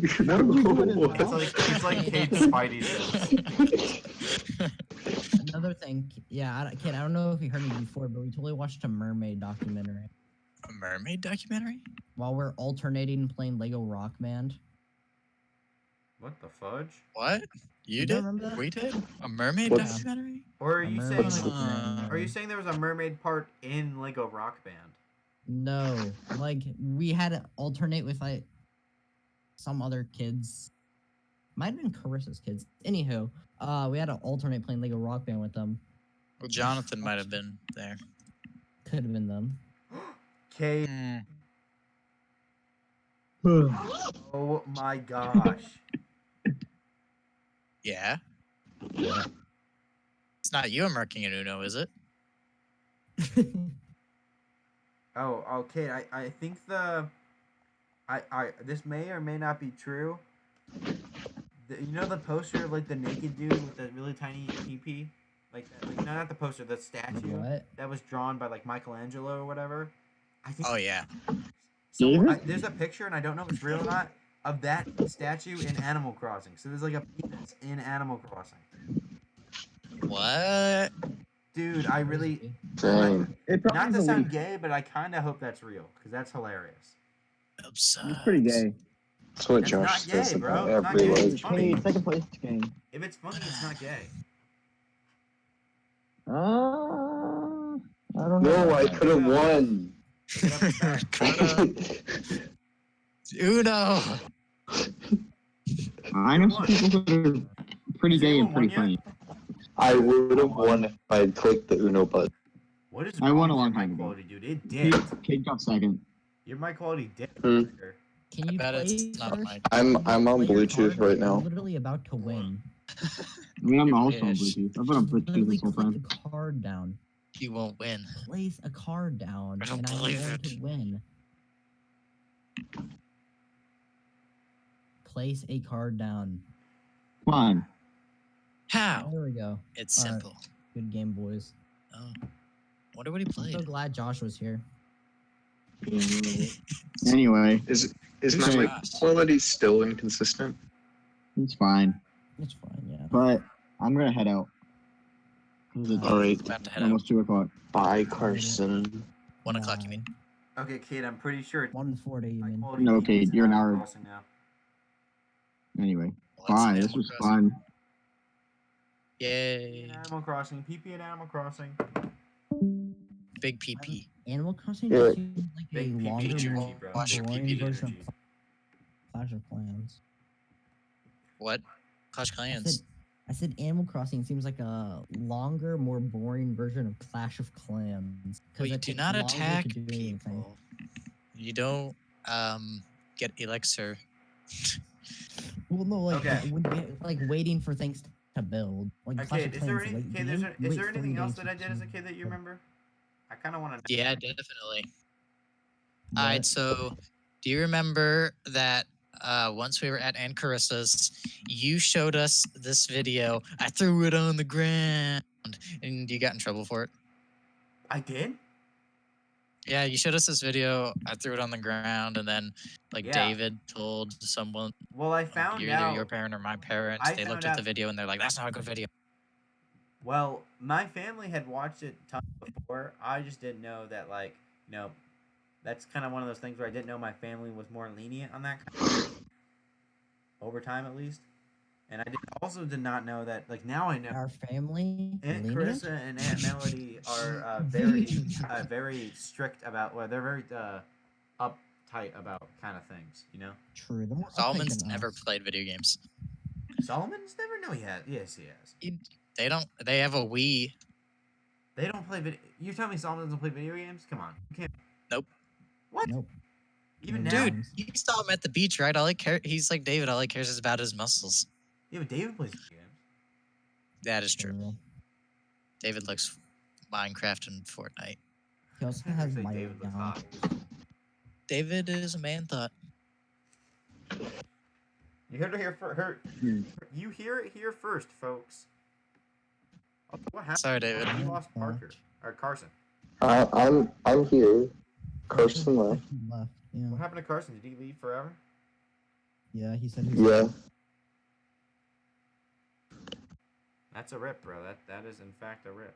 did you do in his mouth? It's like Cade's Spidey sense. Another thing, yeah, Kid, I don't know if you heard me before, but we totally watched a mermaid documentary A mermaid documentary? while we're alternating playing Lego Rock Band. What the fudge? What? You don't did? remember that? We did? A mermaid What's- documentary? Or are A you mermaid saying? documentary. Are you saying there was a mermaid part in Lego Rock Band? No, like we had to alternate with like some other kids. Might have been Carissa's kids. Anywho, we had to alternate playing Lego Rock Band with them. Well, Jonathan might have been there. Could have been them. Cade. Hmm. Oh my gosh. Yeah? It's not you I'm marking in Uno, is it? Oh, okay. I think this may or may not be true. You know the poster of like the naked dude with the really tiny PP? Like that, like, no, not the poster, the statue What? that was drawn by like Michelangelo or whatever. I think Oh, yeah. there's a picture, and I don't know if it's real or not, of that statue in Animal Crossing. So there's like a penis in Animal Crossing. What? Dude, I really Dang. It not probably to is a sound leak. gay, but I kind of hope that's real because that's hilarious. It's pretty gay. That's what It's Josh not says gay, bro. about It's not every gay. life. It's funny. Hey, second place game. If it's funny, it's not gay. I don't know. No, about I that. could have won. Uno! I know some people who are pretty gay and pretty funny. I would have won if I had clicked the Uno button. What is I wrong won a with long your time mic ago. quality, dude? It dipped. Kid got second. Your mic quality dipped. Hmm. Parker. Can you bet play it's not first? my- I'm on Play your Bluetooth card? right now. I'm literally about to win. I mean, I'm also on Ish. Bluetooth. I've been on Bluetooth Literally this whole click time. the card down. You won't win. Place a card down, I don't and I'm believe going it. to win. Place a card down. Come on. How? There we go. It's All right. simple. Good game, boys. Oh. Wonder what he I'm played. so glad Josh was here. Anyway, Is Who's my mic Josh? quality still inconsistent? it's fine. It's fine, yeah. But I'm gonna head out. 'Cause it's Alright. About to head out. almost 2 o'clock. Bye, Carson. 1 o'clock, you mean? Okay, Kate, I'm pretty sure. 1:40, you my mean? quality No, peaks Kate, in you're an Animal hour. Crossing now. Anyway, Well, that's bye. This Animal was Crossing. fun. Yay. In Animal Crossing, PP in Animal Crossing. Big PP. Animal Crossing Yeah. just seems like a Big PP longer, energy, more bro. Watch your boring PP version energy. of Clash of Clans. What? Clash I Clans. said I said Animal Crossing seems like a longer, more boring version of Clash of Clans. 'cause Well, you it do takes not longer to attack do anything. people. You don't get elixir. Well, no, like Okay. like waiting for things to build. Like Clash Okay, of is there Clans, any, late okay, game, is wait there 3 anything else days that I for did as a some- kid that you remember? I kind of want to know. Yeah, definitely. All right, What? so do you remember that once we were at Aunt Carissa's, you showed us this video? I threw it on the ground, and you got in trouble for it. I did? Yeah, you showed us this video. I threw it on the ground, and then like Yeah. David told someone, Well, I found either out. your parent or my parents. I They looked found at the out- video and they're like, "That's not a good video." Well, my family had watched it tons before. I just didn't know that, like, that's kind of one of those things where I didn't know my family was more lenient on that kind of thing. Over time, at least. And also did not know that, like, now I know. Our family. Aunt lenient? Carissa and Aunt Melody are very strict about, well, they're very uptight about kind of things, you know? True. They're more uptight Solomon's than never us. played video games. Solomon's never? No, he has. Yes, he has. They don't. They have a Wii. They don't play video. You tell me Solomon doesn't play video games? Come on. You can't. Nope. What? Nope. Even No now? Dude, you saw him at the beach, right? All he care. He's like David. All he cares is about his muscles. Yeah, but David plays video games. That is true. True. David likes Minecraft and Fortnite. He also I has say my David looks now. hot. David is a man thought. You heard it here first. Hmm. You hear it here first, folks. Oh, what happened? Sorry, David. You lost Parker or Carson. I'm here. Carson left. He left. Yeah. What happened to Carson? Did he leave forever? Yeah. He said. He was Yeah. That's a rip, bro. That is in fact a rip.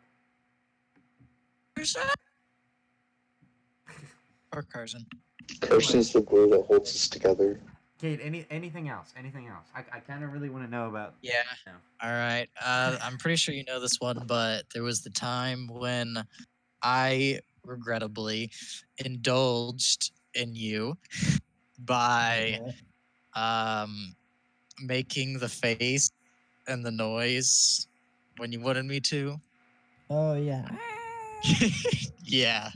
Or Carson. Carson's the glue that holds us together. Kate, anything else? Anything else? I kind of really want to know about. Yeah. No. All right. I'm pretty sure you know this one, but there was the time when I regrettably indulged in you by making the face and the noise when you wanted me to. Oh yeah. Yeah.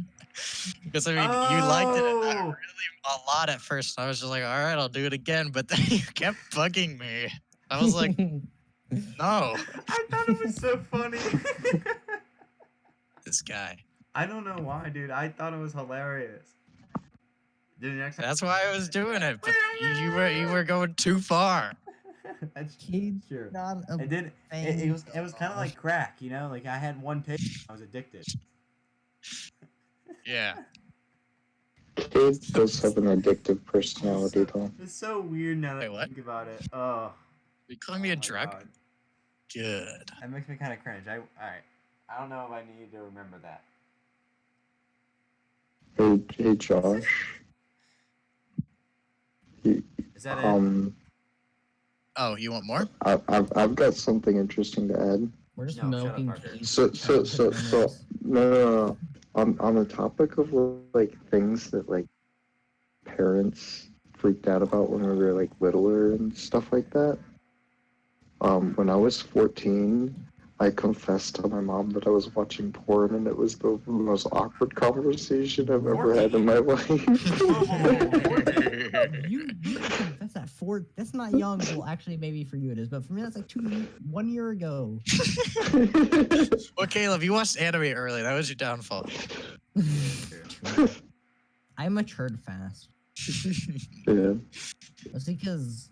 Because I mean, you liked it Oh! a lot at first. I was just like, all right, I'll do it again. But then you kept bugging me. I was like, no. I thought it was so funny. This guy. I don't know why, dude. I thought it was hilarious. Dude, next time. That's why I was doing it. But you were going too far. That's Kate's true. not a It did. It was kind of like crack, you know. Like I had one taste, I was addicted. Yeah. Cade does have an addictive personality, though. It's so weird now that Wait, I what? think about it. Oh. You calling me a oh my drug? God. Good. That makes me kind of cringe. All right. I don't know if I need to remember that. Hey, Josh. Is that it? Oh, you want more? I've got something interesting to add. We're just No, shut up, milking. Parker. Kate's So childhood no. On the topic of like things that like parents freaked out about when we were like littler and stuff like that. When I was 14, I confessed to my mom that I was watching porn, and it was the most awkward conversation I've ever had in my life. You confess that that's not young. Well, actually, maybe for you it is, but for me that's like 1 year ago. Well, Caleb, you watched anime early. That was your downfall. True. I matured fast. Yeah. That's because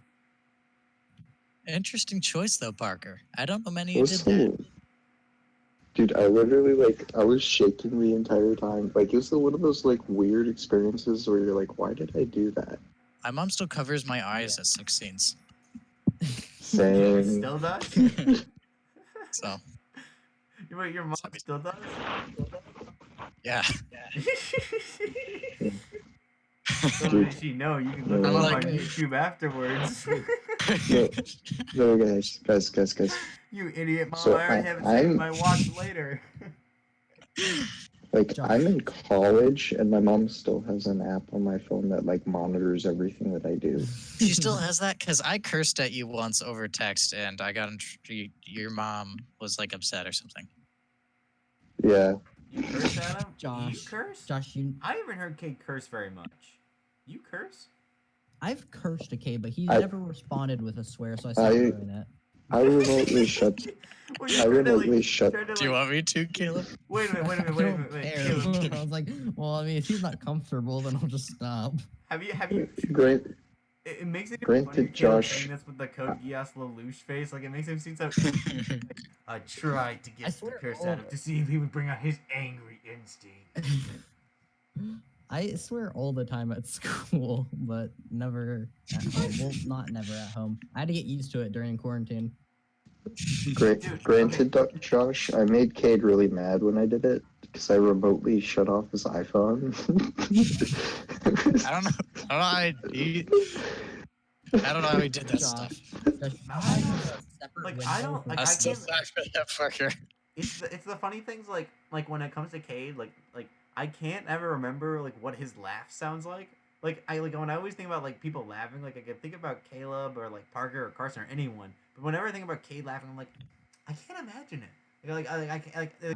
Interesting choice, though, Parker. I don't know many who did that. Listen, dude, I literally I was shaking the entire time. Like, it was one of those like weird experiences where you're like, why did I do that? My mom still covers my eyes at sex scenes. Same. Still does? So, Your mom still does? yeah. So did she know? You can look I'm up like- on YouTube afterwards. No, guys. You idiot, mom. So I already have it I'm- saved my watch later. Like, Josh. I'm in college, and my mom still has an app on my phone that, like, monitors everything that I do. She still has that? Because I cursed at you once over text, and I got your mom was like upset or something. Yeah. You curse at him? You Josh. curse? Josh, I haven't heard Cade curse very much. You curse? I've cursed a K, but he I- never responded with a swear, so I stopped doing it. I remotely shut. Well, you I tried to, remotely like, shut. tried to, Do you like, want me to, Caleb? wait a minute, I don't wait. care. Caleb, I was like, well, I mean, if he's not comfortable, then I'll just stop. have you Grant, it makes it even Granted, funnier, Caleb, Josh- saying this with the Code Geass Lelouch face. Like, it makes him seem so. I tried to I get the swear, curse out of him to see if he would bring out his angry instinct. I swear all the time at school, but never at home. Well, not never at home. I had to get used to it during quarantine. Granted, Josh, I made Cade really mad when I did it because I remotely shut off his iPhone. I don't know. I don't know how he did that Josh. stuff. Josh, I I don't- have a separate like, window I don't- for like, I'm I still can't- sorry for that fucker. It's the funny things like when it comes to Cade, like I can't ever remember like what his laugh sounds like. Like when I always think about like people laughing, like I can think about Caleb or like Parker or Carson or anyone. But whenever I think about Cade laughing, I'm like, I can't imagine it.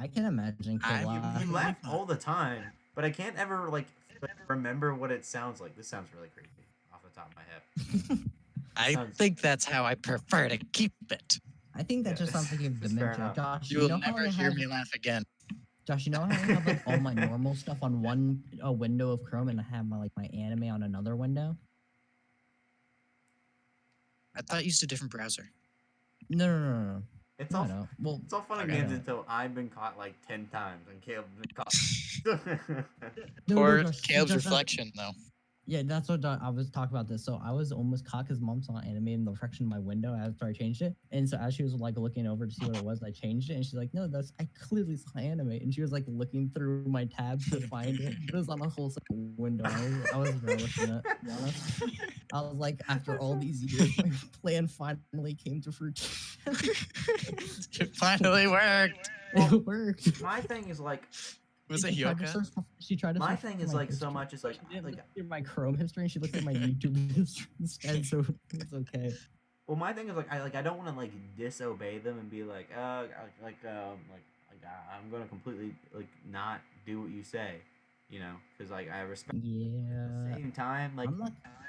I can imagine K I'm- laughing. You laugh all the time, but I can't ever like remember what it sounds like. This sounds really creepy off the top of my head. I sounds- think that's how I prefer to keep it. I think that Yeah, just sounds like you have this is fair dementia. enough. Josh, You will know how never I hear have, me laugh again. Josh, you know how I have like all my normal stuff on one window of Chrome and I have my anime on another window? I thought you used a different browser. No. It's No, all I don't. Well, it's all fun and Okay. games until I've been caught like 10 times and Caleb's been caught. no, Or Josh, Caleb's Josh, reflection, though. Yeah, that's what I was talking about this. So I was almost caught because mom saw anime in the reflection of my window after I changed it. And so as she was like looking over to see what it was, I changed it. And she's like, no, I clearly saw anime. And she was like looking through my tabs to find it. It was on a whole second window. I was relishing it, to be honest. I was like, after all these years, my plan finally came to fruition. It finally worked. It worked. My thing is like Was it She tried to Yoka? search- She tried to my search thing for is my like so history. much is like She didn't like look through my Chrome history, and she looked at my YouTube history instead, so it's okay. well my thing is like I don't want to like disobey them and be like I'm gonna completely like not do what you say, you know, because like I respect. At the Yeah, same time, like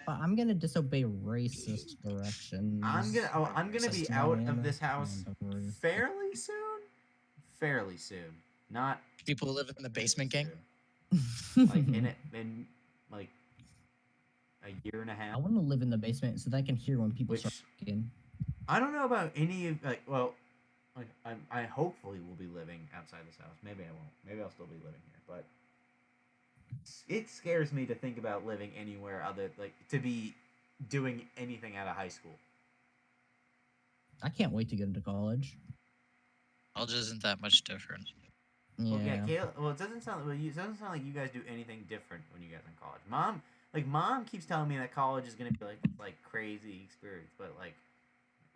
I'm gonna disobey racist directions. I'm gonna be Racist out man. of this house And racist. fairly soon. Fairly soon, not People who live in the basement gang? soon. Like in like a year and a I half. want to live in the basement so that I can hear when people Which- start talking. I don't know about any of like well, like I hopefully will be living outside this house. Maybe I won't. Maybe I'll still be living here, but it scares me to think about living anywhere other like to be doing anything out of high school. I can't wait to get into college. College isn't that much different. Yeah. Well, yeah, Caleb, well, it doesn't sound like you guys do anything different when you guys are in college. Mom keeps telling me that college is gonna be like crazy experience, but like,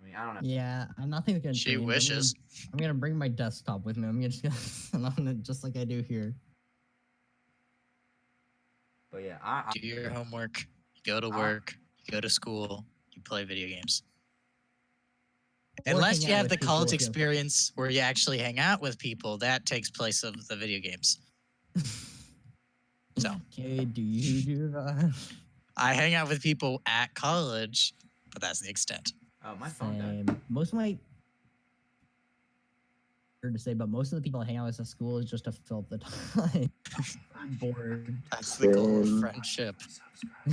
I mean, I don't know. Yeah, I'm not thinking. Gonna She change. wishes. I'm gonna bring my desktop with me. I'm gonna just like I do here. But yeah, I Do your homework. You go to I- work. You go to school. You play video games. Or Unless hang you out have with the people college if you- experience where you actually hang out with people, that takes place of the video games. So. Okay, do you do that? I hang out with people at college, but that's the extent. oh my phone died. Same. Most of my weird to say, but most of the people I hang out with at school is just to fill up the time. I'm bored. That's the goal of Same. friendship. Subscribe.